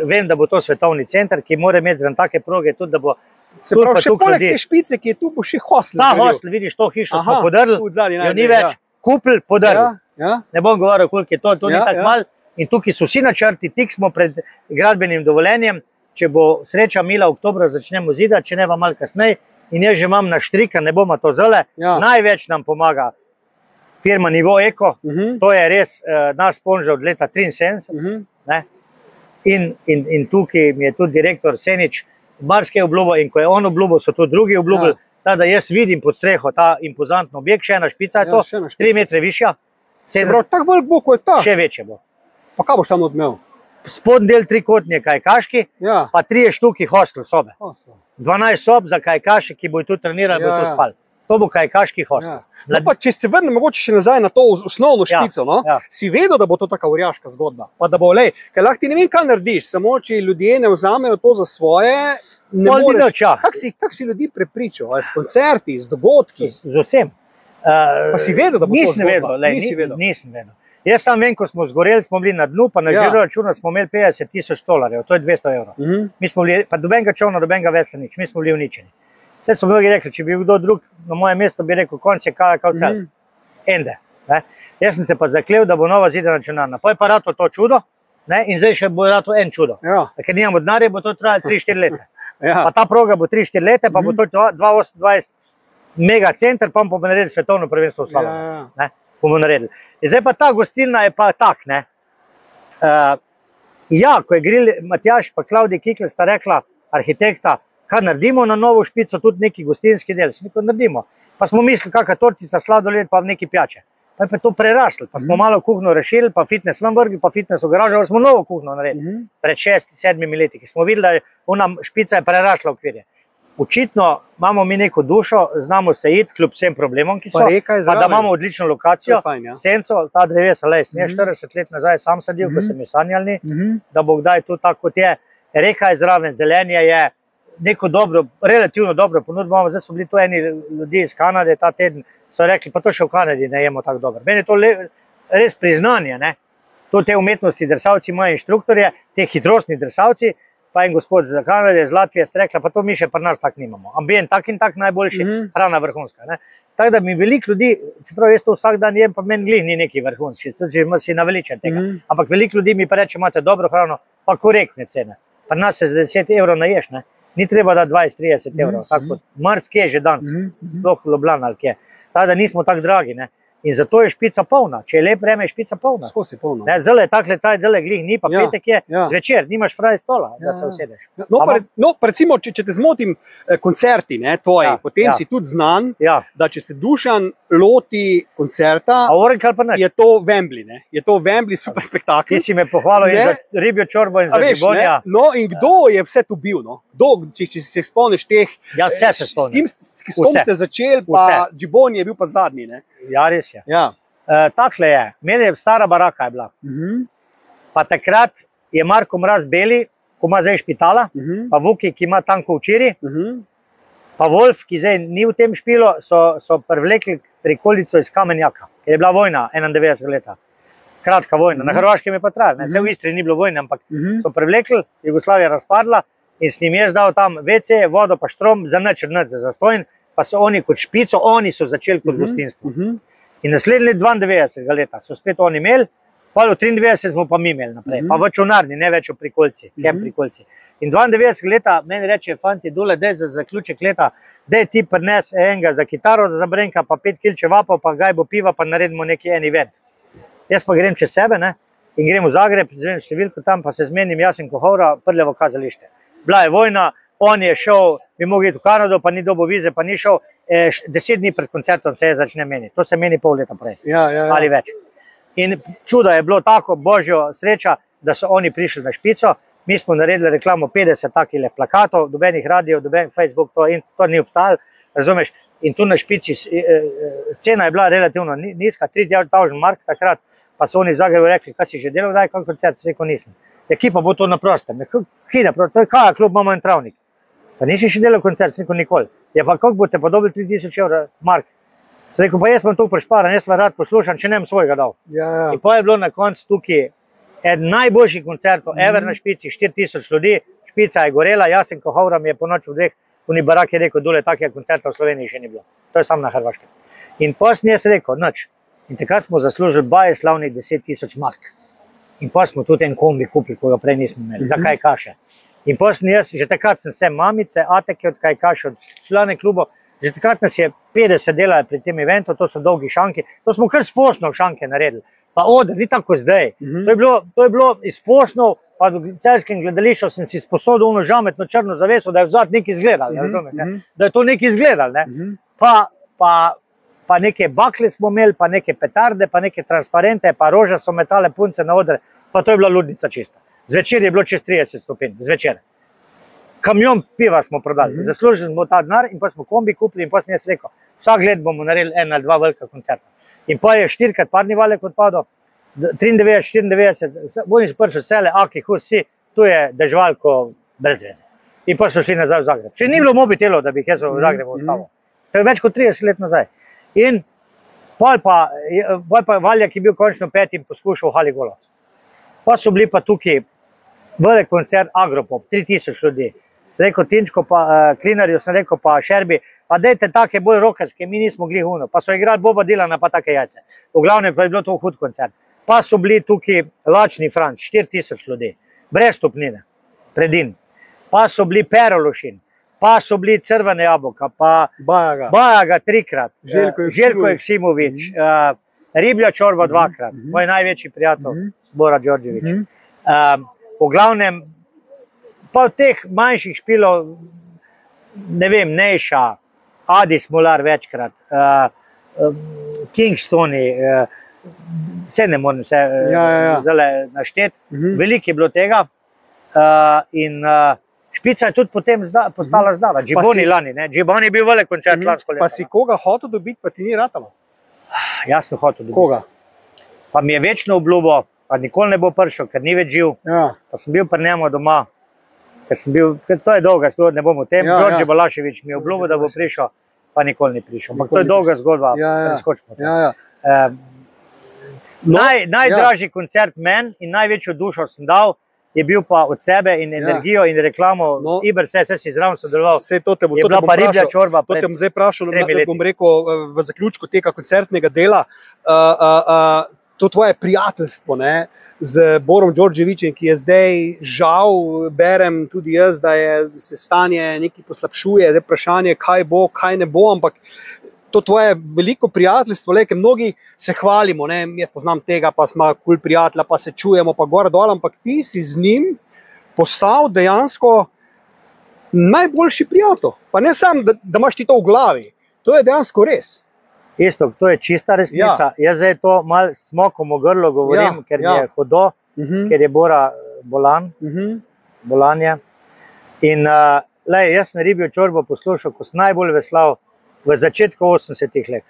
vem, da bo to svetovni center, ki mora imeti zraven take proge, tudi da bo se pravi, še poleg te Špice, ki je tu, bo še hostel. Ta hostel, vidiš, to hišo smo podrli, jo ni več, kupili, podrli. Ne bom govoril, koliko je to ni tako malo. In tukaj so vsi načrti, tik smo pred gradbenim dovoljenjem, če bo sreča mila, oktobra začnemo zidati, če ne pa malo kasneje. In jaz že imam naštrika, ne bomo to zale. Največ nam pomaga firma Nivo Eko, to je res naš sponzor od leta 1973. In tukaj mi je tudi direktor Senič marsikaj obljubil, in ko je on obljubil, so tudi drugi obljubili. Da jaz vidim pod streho ta impozantno objekt, še ena Špica je to, 3 metre višja. Tako velik bo, ko je ta. Še večje bo. Pa kaj boš tam odmel? Spodnji del trikotnik kajkaški, pa 3 štuki hostel sobe. 12 sob za kajkaši, ki bojo tu trenirali, bojo tu spali. To bo kajkaški hostel. No, pa če se vrnem mogoče še nazaj na to osnovno Špico, si vedel, da bo to taka orjaška zgodba? Pa da bo, ker lahko ti ne vem, kaj narediš, samo če ljudje ne vzamejo to za svoje, ne moreš. Kak si ljudi prepričal? S koncerti, z dogodki? Z vsem. Pa si vedel, da bo to zgodba? Nisem vedel. Jaz sam vem, ko smo zgoreli, smo bili na dnu, pa na žiro računa smo imeli 50 000 $, to je 200 evrov. Mi smo bili, pa dobenega čovna, dobenega vesla nič, mi smo bili uničeni. Vse so mnogi rekli, če bi kdo drug na moje mesto, bi rekel, konc je kao cel. Ende. Jaz sem se pa zaklel, da bo nova zidana čunarna. Pa je pa rato to čudo, in zdaj še bo rato en čudo. Ker nimamo denarja, bo to trajalo 3-4 leta. Pa ta proga bo 3-4 leta, pa bo to 2028 megacenter, pa bomo naredili svetovno prvenstvo v Slaviji. Bomo naredili. Zdaj pa ta gostilna je pa tak, ko je Gril Matjaž pa Klavdij Kikler sta rekla, arhitekta, kar naredimo na novo Špico, tudi neki gostinski del, si nekaj naredimo. Pa smo mislili, kakšna tortica, sladoled, pa neki pijače. Pa je to preraslo, pa smo malo kuhno rešili, pa fitness vam vrgli, pa fitness v garažu, smo novo kuhno naredili. Pred 6-7 leti, ki smo videli, da ona Špica je prerasla okvirje. Očitno imamo mi neko dušo, znamo se iti kljub vsem problemom, ki so, pa da imamo odlično lokacijo, senco, ta drevesa, sem 40 let nazaj sam sadil, ko sem je sanjalni, da bo kdaj tu tako kot je. Reka je zraven, zelenje je, neko dobro, relativno dobro ponudbo. Zdaj so bili tu eni ljudi iz Kanade ta teden, so rekli, pa to še v Kanadi ne jemo tako dobro. Meni je to res priznanje, ne. To te umetnosti drsavci imajo inštruktorje, te hitrostni drsavci, pa en gospod iz Kanade, iz Latvije, ste rekla, pa to mi še pri nas tako nimamo. Ambient tak in tak najboljši, hrana vrhunska, ne. Tako da mi veliko ljudi, čeprav jaz to vsak dan jem, pa meni glih ni neki vrhunski, si naveličen tega. Ampak veliko ljudi mi pa reče, imate dobro hrano, pa korektne cene. Pri nas se za 10 evrov naješ, ne. Ni treba da 20-30 evrov, tako kot marsikje že danes, sploh v Ljubljani ali kje. Tako da nismo tako dragi, ne. In zato je špica polna. Če je lep vreme, je špica polna. Skozi polna. Zelo je takle cajt, zelo glih ni, pa petek je zvečer, nimaš fraj stola, da se usedeš. No, pa recimo, če te zmotim koncerti, ne, tvoji, potem si tudi znan, da če se Dušan loti koncerta, je to Wembley, ne. Je to Wembley super spektakel. Ti si me pohvalil in za ribjo čorbo in za žibonja. No, in kdo je vse tu bil, no? Če se spomniš teh, s kom ste začeli, pa Džiboni je bil pa zadnji, ne? Ja, res je. Takle je, meni je stara baraka je bila. Pa takrat je Marko Mraz Beli, ko ima zdaj Špitala, pa Vuki, ki ima tanko včeri, pa Wolf, ki zdaj ni v tem špilu, so privlekli prikolico iz Kamenjaka, ker je bila vojna 91 leta. Kratka vojna, na Hrvaškem je pa trajala, vse v Istri ni bilo vojne, ampak so privlekli, Jugoslavija razpadla in s njim je zdal tam WC, vodo pa štrom, za nič za zastojn, pa so oni kot špico, oni so začeli kot gostinstvo. In naslednji 92 leta so spet oni imeli, pa v 93 smo pa mi imeli naprej, pa v čolnarni, ne več v prikolci, kem prikolci. In 92 leta meni reče, fanti, dole, daj za zaključek leta, daj ti prines enega za kitaro, za zabrenka, pa 5 kil čevapov, pa gajbo piva, pa naredimo neki en event. Jaz pa grem čez sebe, ne, in grem v Zagreb, zvem številko tam, pa se zmenim Jasen Kohovra, Prljevo kazalište. Bila je vojna, on je šel, bi mogel iti v Kanado, pa ni dobil vize, pa ni šel, 10 dni pred koncertom se je začne meniti. To se meni pol leta prej, ali več. In čudo je bilo tako, božjo sreča, da so oni prišli na špico, mi smo naredili reklamo 50 takih plakatov, dobenih radijev, dobenih Facebook, to ni obstajalo, razumeš? In tu na špici, cena je bila relativno nizka, 3000 mark takrat, pa so oni v Zagrebu rekli, kaj si že delal, daj, kak koncert, se rekel nisem. Ekipa bo to na prostem, ki na prostem, to je Kaja klub, imamo en travnik. Pa nisi še delal koncert, se rekel nikoli. Ja, pa kako boste pa dobili 3000 evrov mark? Se rekel, pa jaz sem tu prešparan, jaz sem rad poslušan, če nem svojega dal. In pa je bilo na koncu tukaj eden najboljših koncertov, ever na špici, 4000 ljudi, špica je gorela, Jasen Kohovra mi je po noč v dveh uni baraki rekel, dole takega koncerta v Sloveniji še ni bilo. To je sam na Hrvaškem. In pa sem jaz rekel, nič. In takrat smo zaslužili baje slavnih 10 000 mark. In pa smo tudi en kombi kupili, ko ga prej nismo imeli, za Kajkaše. In pa sem jaz, že takrat sem se mamice, Ateke od Kajkaše, od člane klubo, že takrat nas je 50 delali pri tem eventu, to so dolgi šanki, to smo kar s Fosnov šanke naredili. Pa oder, ni tako zdaj. To je bilo iz Fosnov, pa v Celjskem gledališču sem si sposodil ono žametno črno zaveso, da je vzad nekaj izgledal, da je to nekaj izgledal. Pa neke bakle smo imeli, pa neke petarde, pa neke transparente, pa rože so metale punce na oder, pa to je bila ludnica čista. Zvečer je bilo čez 30 stopinj, zvečer. Kamion piva smo prodali, zaslužili smo ta denar in pa smo kombi kupili in pa sem jaz rekel, vsak let bomo naredili 1 ali 2 velika koncerta. In pa je 4krat parni valek odpadal, 93, 94, oni so prišli cele, Aki, vsi, tu je dežvalko brez veze. In pa so šli nazaj v Zagreb. Še ni bilo mobitelov, da bi jaz v Zagrebu ostavil. To je več kot 30 let nazaj. In pa Valjak je bil končno 5. poskušal v Hali Golovcu. Pa so bili pa tukaj velik koncert Agropop, 3000 ljudi. Sem rekel Tinčko, pa Klinarju, sem rekel pa Šerbi, pa dejte take bolj rokarske, mi nismo glih uno. Pa so igrali Boba Dylana pa take jajce. V glavnem pa je bilo to hud koncert. Pa so bili tukaj Lačni Franc, 4000 ljudi, brez stopnine, predin. Pa so bili Perološin, pa so bili Crvene jabolka, pa Bajaga 3krat, Željko Jeksimović, Riblja čorba 2krat, moj največji prijatelj, Bora Đorđević. V glavnem, pa v teh manjših špilov, ne vem, Nejša, Adi Smolar večkrat, Kingstoni, vse ne moram se našteti, veliko je bilo tega in špica je tudi potem postala znana, Džiboni lani, Džiboni je bil velik koncert lansko leto. Pa si koga hotel dobiti, pa ti ni ratalo? Jaz sem hotel dobiti. Koga? Pa mi je večno obljubo, pa nikoli ne bo prišel, ker ni več živ. Pa sem bil pri njemu doma To je dolga zgodba, ne bom o tem. Ja, Đorđe ja. Balašević mi je obljubil, da bo prišel, pa nikoli ni prišel. Ampak to je dolga zgodba, preskočimo to. Ja, ja. Najdražji koncert meni in največjo dušo sem dal, je bil pa od sebe in energijo in reklamo. Iber, vse si zraven sodeloval. Je bila pa Riblja čorba. To te bom zdaj vprašal, bom rekel v zaključku tega koncertnega dela. To tvoje prijateljstvo, ne, z Borom Đorđevićem, ki je zdaj, žal, berem tudi jaz, da se stanje nekaj poslabšuje, zdaj vprašanje, kaj bo, kaj ne bo, ampak to tvoje veliko prijateljstvo, ker mnogi se hvalimo, ne, jaz poznam tega, pa smo kul prijatelja, pa se čujemo, pa gor dol, ampak ti si z njim postal dejansko najboljši prijatelj. Pa ne samo, da imaš ti to v glavi, to je dejansko res. Isto, to je čista resnica. Jaz zdaj to malo smokom v grlo govorim, ker mi je hudo, ker je Bora bolan je. In jaz sem Ribljo čorbo poslušal, ko sem najbolj veslal v začetku 80-ih let.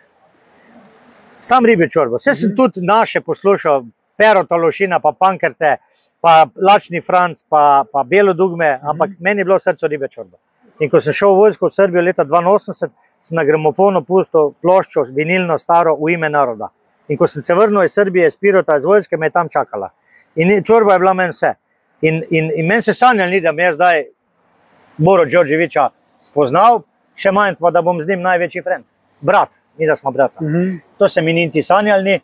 Sam Ribljo čorbo. Vse sem tudi naše poslušal, Pero Talošina, pa Pankerte, pa Lačni Franc, pa Belo dugme, ampak meni je bilo v srcu Riblja čorba. In ko sem šel v vojsko v Srbijo leta 82, sem na gramofonu pustil ploščo vinilno staro V ime naroda. In ko sem se vrnil iz Srbije, iz Pirota, iz vojske, me je tam čakala. In čorba je bila meni vse. In meni se sanjalo ni, da mi je zdaj Boro Đorđevića spoznal, še manj pa, da bom z njim največji friend. Brat, ni da smo brata. To se mi niti sanjalo ni.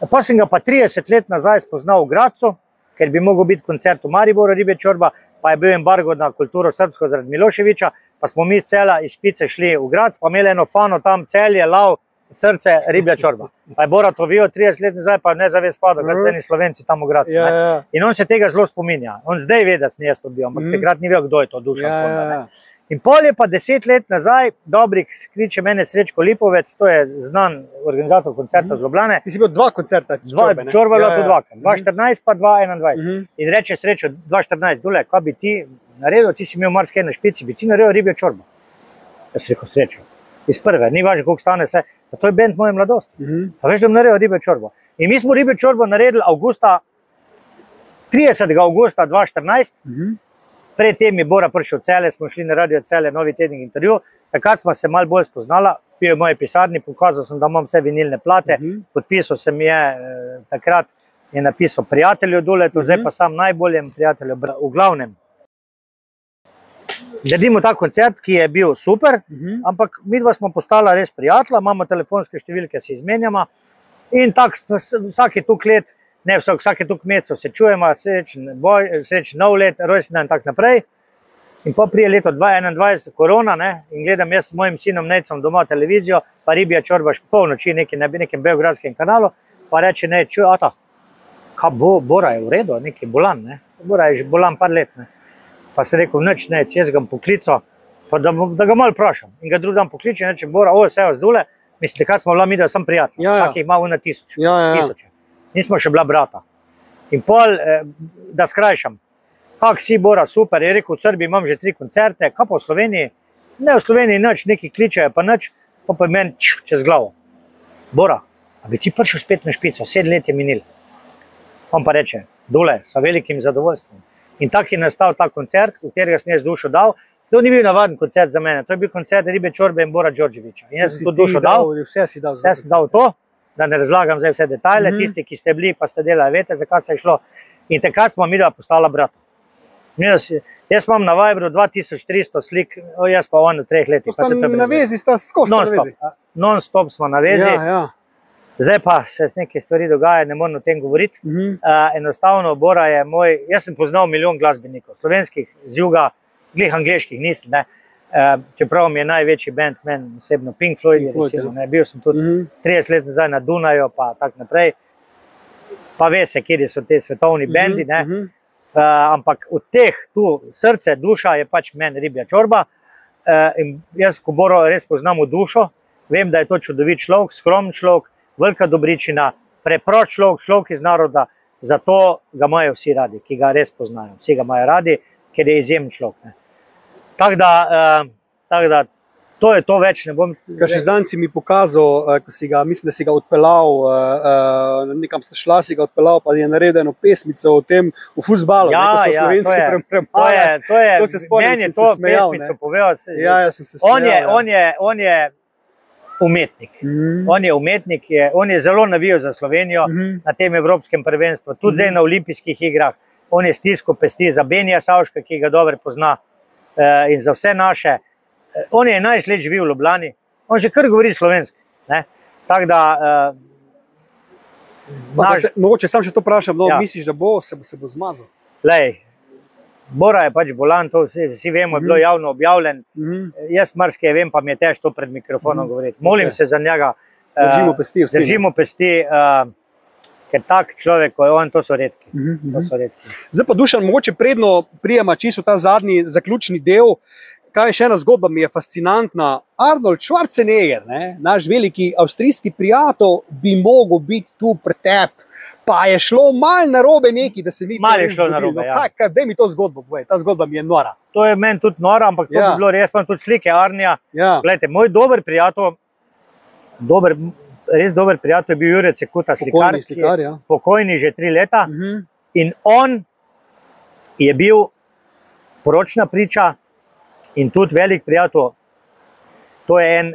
Pa sem ga pa 30 let nazaj spoznal v Gradcu, ker bi mogel biti koncert v Mariboru Riblje čorba, pa je bil embargo na kulturo srpsko zaradi Miloševića, pa smo mi z Cela iz Špice šli v Gradc, pa imeli eno fano tam, Celje, Lav, srce, Riblja čorba. Pa je Bora to videl 30 let nazaj, pa ne zavest padel, ker ste eni Slovenci tam v Gradcu. In on se tega zelo spominja. On zdaj ve, da sem jaz to bil, ampak takrat ni vedel, kdo je to Dušan. In pol je pa 10 let nazaj, dobrih skriče mene Srečko Lipovec, to je znan organizator koncerta z Ljubljane. Ti si bil 2 koncerta čorbe, ne? Čorba je bila to 2, 2014 pa 2021. In reče Srečo, 2014, Dule, kaj bi ti naredil, ti si imel marsikaj na Špici, bi ti naredil Ribljo čorbo. Jaz rekel, Srečo, iz prve, ni važno, koliko stane vse, pa to je bend moje mladosti. Pa veš, da bom naredil Ribljo čorbo. In mi smo Ribljo čorbo naredili 30. augusta 2014, pred tem je Bora prišel v Celje, smo šli na Radio Celje, Novi tednik intervju, takrat smo se malo bolj spoznala, bil je v moji pisarni, pokazal sem, da imam vse vinilne plate, podpisal sem je takrat, je napisal prijatelju Duletu, zdaj pa sam najboljem prijatelju. V glavnem, naredimo ta koncert, ki je bil super, ampak midva smo postala res prijatelja, imamo telefonske številke, si izmenjamo in tako vsaki tuk let, ne vsake tuk mesecev se čujemo, srečen nov let, rojsten dan in tako naprej. In pa prije leto 2021, korona, in gledam jaz s mojim sinom Necom doma televizijo, pa Riblja čorba polnoči na nekem beogradskem kanalu, pa reče, ne, čuj, ata, kaj Bora je v redu, neki bolan, Bora je že bolan par let, Pa sem rekel, nič, ne, jaz ga poklical, pa da ga malo vprašam. In ga drugi dan pokliče, reče, Bora, vse vas Dule, mislite, kaj smo bila mi, da sem prijatelj, takih ima na tisoče. Nismo še bila brata. In pol, da skrajšam, kak si Bora, super, je rekel, v Srbiji imam že 3 koncerte, kaj pa v Sloveniji? Ne, v Sloveniji nič, neki kličejo, pa nič, pa meni čez glavo. Bora, a bi ti prišel spet na Špico, 7 let je minil. On pa reče, Dule, sa velikim zadovoljstvom. In tak je nastal ta koncert, v katerega sem jaz dušo dal. To ni bil navaden koncert za mene, to je bil koncert Riblje čorbe in Bora Đorđevića. In jaz sem to dušo dal, vse sem dal to, da ne razlagam zdaj vse detajle, tisti, ki ste bili, pa ste delali, veste, zakaj se je šlo. In takrat smo midva postala brata. Jaz imam na Viberu 2300 slik, jaz pa on v 3 letih. Na vezi sta skozi na vezi. Non-stop smo na vezi. Zdaj pa se neke stvari dogaja, ne moram o tem govoriti. Enostavno, Bora je moj, jaz sem poznal milijon glasbenikov, slovenskih, z juga, glih angleških nisem, čeprav mi je največji band, meni osebno Pink Floyd, bil sem tudi 30 let nazaj na Dunaju, pa tako naprej. Pa ve se, kjer so te svetovni bendi, ampak od teh tu srce, duša je pač meni Riblja čorba. In jaz, ko Boro res poznam v dušo, vem, da je to čudovit človek, skromen človek, velika dobričina, preprost človek, človek iz naroda, zato ga imajo vsi radi, ki ga res poznajo. Vsi ga imajo radi, ker je izjemen človek. Tako da, To je to, več ne bom. Kar še zanci mi pokazal, ko si ga, mislim, da si ga odpeljal, nekam ste šla, si ga odpeljal, pa je naredil eno pesmico o tem, v fuzbalu, ko so Slovenci premajali. To se spomnim, sem se smejal. Ja, sem se smejal. On je umetnik. On je umetnik, on je zelo navijal za Slovenijo na tem evropskem prvenstvu, tudi zdaj na olimpijskih igrah. On je stiskal pesti za Benija Savška, ki ga dobro pozna, in za vse naše. On je 11 let živi v Ljubljani, on že kar govori slovenski. Tako da... Mogoče sam še to vprašam, misliš, da se bo zmazal? Lej, Bora je pač bolan, to vsi vemo, je bilo javno objavljen. Jaz marsikaj vem, pa mi je težko pred mikrofonom govoriti. Molim se za njega. Držimo pesti, ker tak človek, ko je on, to so redki. Zdaj pa Dušan, mogoče predno prijema čisto ta zadnji zaključni del. Kaj je še ena zgodba, mi je fascinantna. Arnold Schwarzenegger, naš veliki avstrijski prijatelj, bi mogel biti tu pretep, pa je šlo malo narobe neki, da se ni malo šlo narobe, ja. Daj mi to zgodbo, ta zgodba mi je nora. To je meni tudi nora, ampak to bi bilo res, imam tudi slike Arnija. Glejte, moj dober prijatelj, res dober prijatelj je bil Jure Cekuta, slikar, pokojni že 3 leta, in on je bil poročna priča in tudi velik prijatelj. To je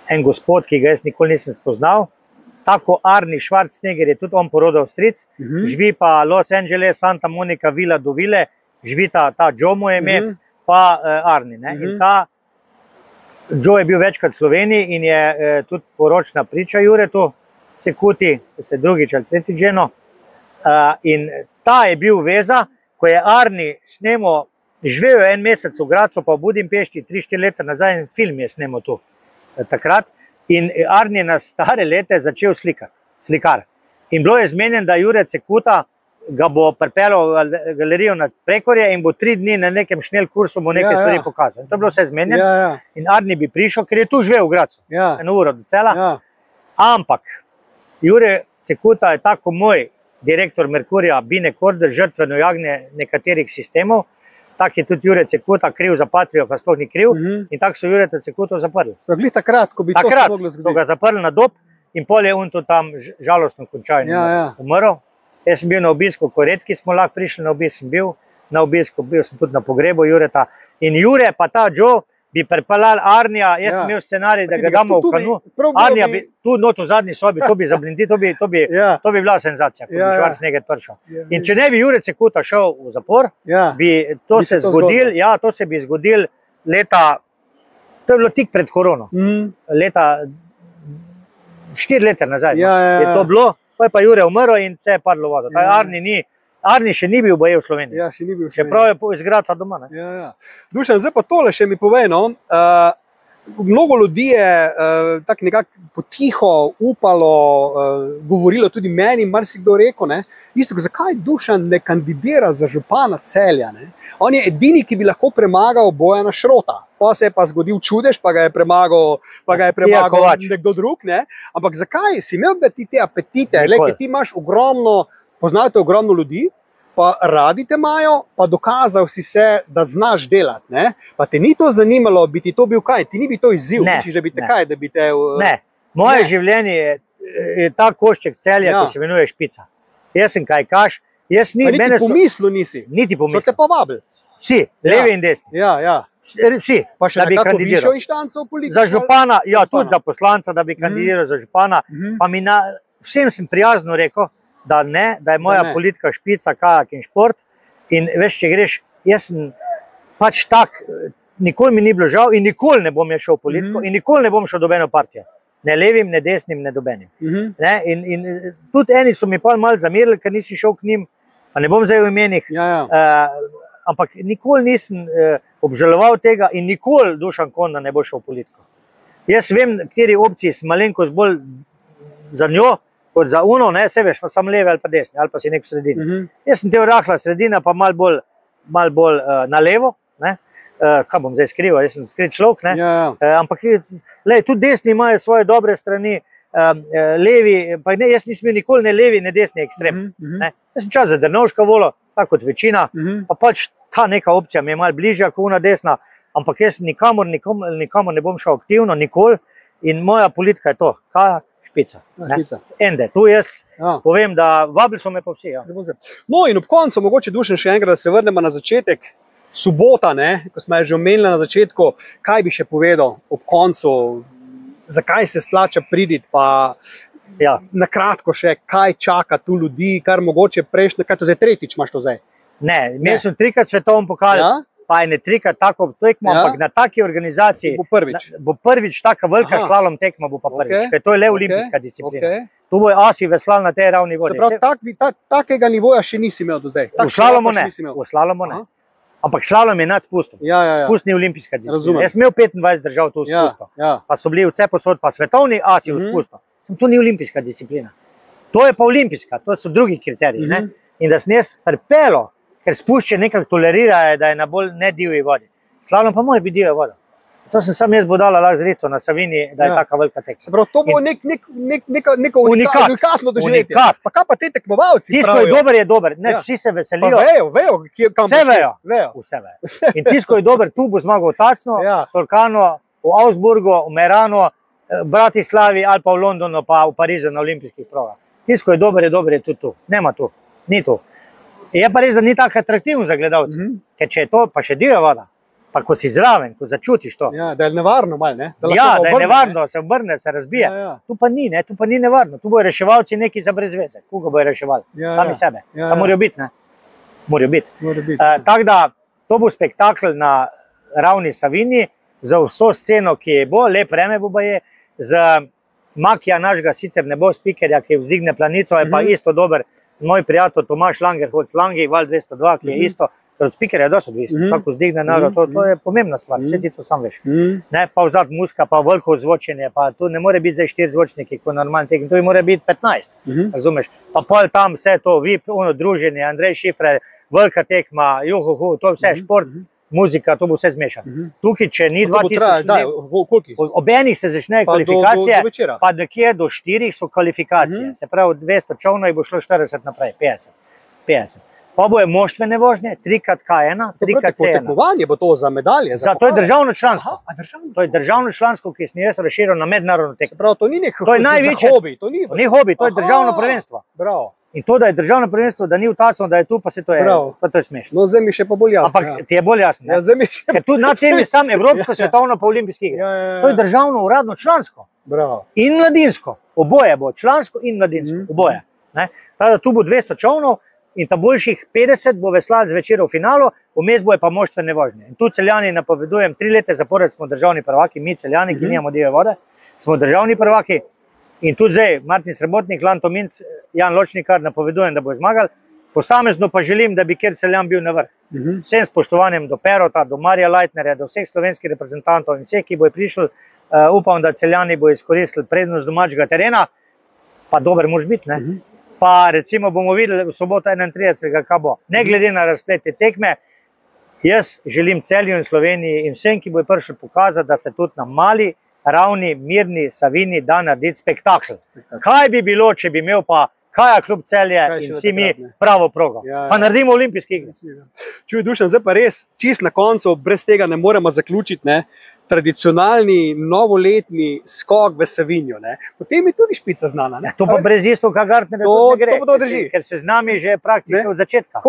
en gospod, ki ga jaz nikoli nisem spoznal. Tako Arni Schwarzenegger je tudi on porodil Avstrijec, živi pa Los Angeles, Santa Monica, Vila do Vile, živita ta Joe mu je ime, pa Arni. In ta Joe je bil večkrat v Sloveniji in je tudi poročna priča Juretu Cekuti, se drugič ali tretjič ženo. In ta je bil veza, ko je Arni snemal, živel je 1 mesec v Gradcu, pa v Budimpešti, 3-4 leta nazaj, in film je snemal tu takrat. In Arni je na stare leta začel slikar. In bilo je zmenjen, da Jure Cekuta ga bo pripeljal v galerijo na Prekorje in bo 3 dni na nekem šnel kursu mu nekaj stvari pokazal. In to je bilo vse zmenjen. In Arni bi prišel, ker je tu živel v Gradcu, 1 uro do cela. Ampak Jure Cekuta je tako moj direktor Merkurja, Bine Korder, žrtveno jagnje nekaterih sistemov. Tak je tudi Jure Cekuta kriv za Patrijo, pa sploh ni kriv, in tako so Jureta Cekuto zaprli. Sploh takrat, ko bi to se moglo zgoditi. So ga zaprli na dob in pol je on tu tam žalostno končal in umrl. Jaz sem bil na obisku, ko redki smo lahko prišli na obisk, sem bil na obisku, bil sem tudi na pogrebu Jureta. In Jure pa ta Joe bi pripeljal Arnija, jaz sem imel scenarij, da ga damo v kanu. Arnija bi tu not v zadnji sobi, to bi zablindi, to bi bila senzacija, ko bi Schwarzenegger prišel. In če ne bi Jure Cekuta šel v zapor, bi to se zgodil, to se bi zgodil leta, to je bilo tik pred korono, leta 4 leta nazaj je to bilo, pa je pa Jure umrl in se je padlo vodo. Arni še ni bil boje v Sloveniji. Ja, še ni bil v Sloveniji. Čeprav je iz Gradca doma. Dušan, zdaj pa tole še mi povej, mnogo ljudi je tako nekako potiho upalo, govorilo tudi meni, marsikdo rekel, isto, zakaj Dušan ne kandidira za župana Celja? On je edini, ki bi lahko premagal Bojana Šrota. Pa se je pa zgodil čudež, pa ga je premagal nekdo drug. Ampak zakaj si imel, da ti te apetite? Ker ti imaš ogromno, poznate ogromno ljudi, pa radi te imajo, pa dokazal si se, da znaš delati. Pa te ni to zanimalo, bi ti to bil kaj? Ti ni bi to izziv, misliš, da bi te kaj? Ne, moje življenje je ta košček Celja, ki se imenuje Špica. Jaz sem kajkaš. Niti pomislil nisi. Niti pomislil. So te povabili. Vsi, levi in desni. Vsi. Pa še nekako višjo inštanco v politično? Za župana, tudi za poslanca, da bi kandidiral za župana. Pa vsem sem prijazno rekel, da je moja politika špica, kajak in šport. In veš, če greš, jaz sem pač tak, nikoli mi ni bilo žal in nikoli ne bom šel v politiko in nikoli ne bom šel dobeno partijo. Ne levim, ne desnim, ne dobenim. In tudi eni so mi pa malo zamerili, ker nisi šel k njim, pa ne bom zdaj v imenih, ampak nikoli nisem obžaloval tega in nikoli Dušan Konda ne bo šel v politiko. Jaz vem, kateri opciji sem malenkost bolj za njo, kot za uno, se veš, pa sam leve ali pa desni, ali pa si nek v sredini. Jaz sem te rahla sredina, pa malo bolj na levo, kaj bom zdaj skrival, jaz sem skrit človek, ampak tudi desni imajo svoje dobre strani, levi, pa jaz nisem imel nikoli ne levi, ne desni ekstrem. Jaz sem čas za Drnovška volil, tako kot večina, pa pač ta neka opcija mi je malo bližja, kot una desna, ampak jaz nikamor ne bom šel aktivno, nikoli. In moja politika je to, kaj špica. Špica. Ende, tu jaz povem, da vabili so me pa vsi. Ja. No in ob koncu, mogoče Dušan še enkrat, da se vrnemo na začetek. Sobota, ko smo že omenili na začetku, kaj bi še povedal ob koncu, zakaj se splača priditi, pa na kratko še, kaj čaka tu ljudi, kar mogoče prejšnjo, kaj to zdaj tretjič imaš to zdaj? Ne, imel sem 3-krat svetovni pokal, pa je ne 3-krat tako tekmo, ampak na taki organizaciji bo prvič taka velika slalom tekma, bo pa prvič, ker to je le olimpijska disciplina. Tu bo asi veslal na tej ravni vodi. Se pravi, takega nivoja še nisi imel do zdaj? V slalomu ne. Ampak slalom je nad spustom. Spust ni olimpijska disciplina. Jaz sem imel 25 držav tu v spustu. Pa so bili vse posod, pa svetovni asi v spustu. To ni olimpijska disciplina. To je pa olimpijska, to so drugi kriteriji. In da sem jaz pripelo, ker spušče nekako tolerirajo, da je na bolj nedivji vodi. Slalom pa mora biti divja voda. To sem sam jaz bodala lahko zrihto na Savini, da je taka velika tekma. Se pravi, to bo neko unikatno doživetje. Pa kaj pa te tekmovalci pravijo? Tisto je dober, je dober. Vsi se veselijo. Vejo, kam vse vejo. Vse vejo. In tisto je dober, tu bo zmagal Tacno, Solkano, v Augsburgu, v Merano, Bratislavi ali pa v Londonu, pa v Parizu na olimpijskih progah. Tisto je dober, je tudi tu. Nema tu, ni tu. Je pa res, da ni tako atraktivno za gledalce. Ker če je to, pa še divja voda. Pa ko si zraven, ko začutiš to. Ja, da je nevarno malo, ne? Da je nevarno, se obrne, se razbije. Tu pa ni, tu pa ni nevarno. Tu bojo reševalci neki za brez veze. Koga bojo reševali? Sami sebe. Samo morajo biti, ne? Morajo biti. Tako da, to bo spektakl na ravni Savini, za vso sceno, ki bo, lep vreme bo je, z Makija našega sicer ne bo spikerja, ki vzdigne planico, je pa isto dober moj prijatelj Tomaž Langerholz-Langi, Val 202, ki je isto, od spikerja dosti odvisno, kako vzdigne narod, to je pomembna stvar, vse ti to sam veš. Pa vzad muska, pa veliko zvočenje, pa tu ne more biti zdaj 4 zvočniki, ko normalno tekem, tu mora biti 15, razumeš. Pa pol tam vse to, VIP, druženje, Andrej Šifrer, velika tekma, juhuhu, to vse, šport, muzika, to bo vse zmešano. Tukaj, če ni 2000, ob enih se začnejo kvalifikacije, pa nekje do 4 so kvalifikacije, se pravi 200 čovnov je bo šlo 40 naprej, 50. Pa bojo moštvene vožnje, 3x K1, 3x C1. Tekmovanje bo to za medalje? To je državno člansko. To je državno člansko, ki sem jaz razširil na mednarodno tekmo. Se pravi, to ni nek hobi. To ni hobi, to je državno prvenstvo. Bravo. In to, da je državno prvenstvo, da ni v Tacnu, da je tu, pa se to je. Pa to je smešno. No, zdaj mi še pa bolj jasno. Ampak ti je bolj jasno. Ker tu na tem je sam evropsko, svetovno pa olimpijski igre. To je državno uradno člansko. In mladinsko. Oboje bo, člansko in mladinsko. Oboje. Tako da tu bo 200 čovnov in ta boljših 50 bo veslal zvečer v finalu, vmes boje pa moštvene vožnje. In tu Celjani napovedujem, 3 leta zapored smo državni prvaki, mi Celjani, ki nimamo divje vode, smo državni prvaki. In tudi zdaj, Martin Srebotnik, Lan Tominc, Jan Ločnikar, napovedujem, da bo zmagal. Posamezno pa želim, da bi kjer Celjan bil na vrh. Vsem spoštovanjem do Perota, do Marija Leitnerja, do vseh slovenskih reprezentantov in vseh, ki bojo prišli, upam, da Celjani bo izkoristili prednost domačega terena, pa dober mož biti, ne? Pa recimo bomo videli v soboto 31. kaj bo. Ne glede na razplete tekme, jaz želim Celju in Sloveniji in vsem, ki bojo prišli pokazati, da se tudi na mali, ravni, mirni Savini da narediti spektakl. Kaj bi bilo, če bi imel pa Kaja klub Celje in vsi mi pravo progo. Pa naredimo olimpijske igre. Čuj, Dušan, zdaj pa res, čist na koncu, brez tega ne moremo zaključiti, ne? Tradicionalni novoletni skok v Savinjo. Potem je tudi špica znana. Ne? To pa brez Iztoka Gartnerja ne gre, ker se z nami že praktično od začetka.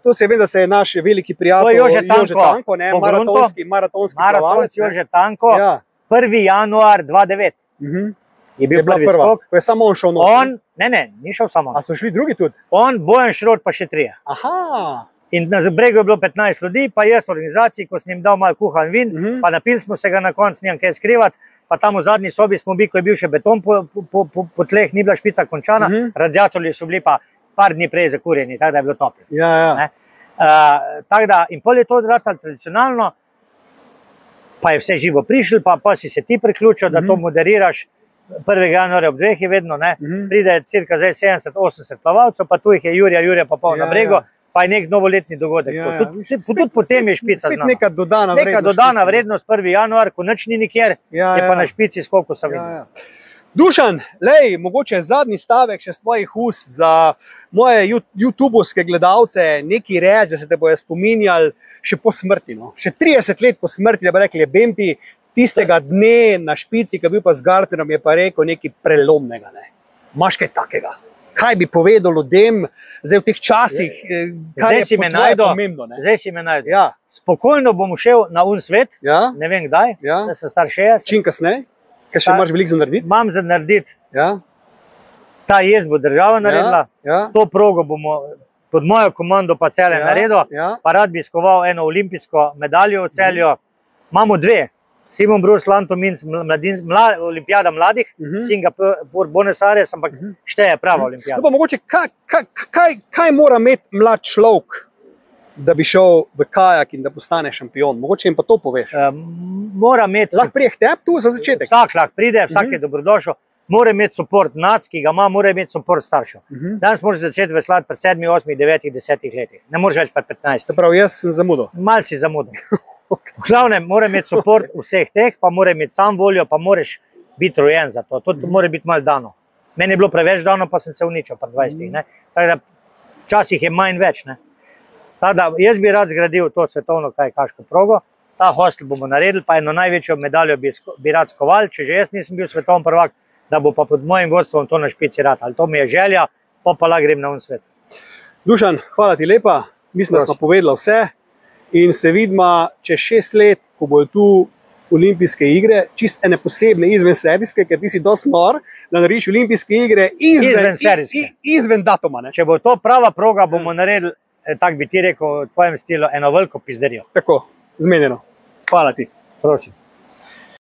To se vem, da se je naš veliki prijatelj Jože Tanko, maratonski plavalec. Jože Tanko, 1. januar 2009. Je bil prvi skok. Ko je samo on šel noter. Ne, ni šel samo on. A so šli drugi tudi? On, Bojan Šrot pa še 3. Aha. In na bregu je bilo 15 ljudi, pa jaz v organizaciji, ko sem jim dal malo kuhan vin, pa napili smo se ga na koncu, nimam kaj skrivati, pa tam v zadnji sobi smo bili, ko je bil še beton po tleh, ni bila špica končana, radiatorji so bili pa par dni prej zakurjeni, tako da je bilo toplo. Tako da, in pol je to odratalo tradicionalno, pa je vse živo prišli, pa si se ti priključil, da to moderiraš. 1. januarja ob 2 je vedno, pride cirka 70-80 plavalcev, pa tu jih je Jurija pa pol na bregu, pa je nek novoletni dogodek. Tudi potem je špica znana. Neka dodana vrednost 1. januar, ko nič ni nikjer, je pa na špici skoku Savini. Dušan, lej, mogoče zadnji stavek še z tvojih ust za moje YouTubovske gledalce, nekaj reči, da se te bojo spominjali, še po smrti. No. Še 30 let po smrti, da bi rekli, Bemti, tistega dne na špici, ki je bil pa z Gartnerom, je pa rekel nekaj prelomnega. Ne. Maš kaj takega? Kaj bi povedal ljudem zdaj v teh časih, kaj je po tvoje pomembno? Ne? Zdaj si me najdel. Ja. Spokojno bom šel na svet, Ja. ne vem kdaj, Ja. da sem star 60. Čim kasneje? Kaj še imaš veliko za narediti? Imam za narediti, Ja. ta jez bo država naredila, Ja. to progo bomo pod mojo komando pa Celje naredil, Ja. pa rad bi skoval eno olimpijsko medaljo v Celju. Imamo dve. Simon Bruce Lantomins, olimpijada mladih, Singapur, Buenos Aires, ampak šteje prava olimpijada. No, pa mogoče, kaj mora imeti mlad človek, da bi šel v kajak in da postane šampion? Mogoče jim pa to poveš. Mora imeti, Lahko prijeh tebi tu za začetek. vsak lahko pride, vsak je dobrodošel, mora imeti support nas, ki ga ima, mora imeti support staršev. Danes moraš začeti veslati pred 7, 8, 9, 10 letih, ne moreš več pred 15. Se pravi, jaz sem zamudil. Mal si zamudil. V glavnem, mora imeti support vseh teh, pa mora imeti sam voljo, pa moraš biti rojen za to. To mora biti malo dano. Meni je bilo preveč dano, pa sem se uničil pred 20. Ne? Tako da včasih je manj več. Ne? Tako da jaz bi rad zgradil to svetovno kajakaško progo, ta hostel bomo naredili, pa eno največjo medaljo bi rad skoval, če že jaz nisem bil svetovni prvak, da bo pa pod mojim vodstvom to na špici rad. Ali to mi je želja, pa lahko grem na svet. Dušan, hvala ti lepa. Mislim, da smo povedali vse. In se vidimo čez 6 let, ko bodo tu olimpijske igre, čist ene posebne izven serijske, ker ti si dosti nor, da narediš olimpijske igre izven datuma. Ne? Če bo to prava proga, bomo naredili, tako bi ti rekel v tvojem stilu, eno veliko pizderijo. Tako, zmenjeno. Hvala ti. Prosim.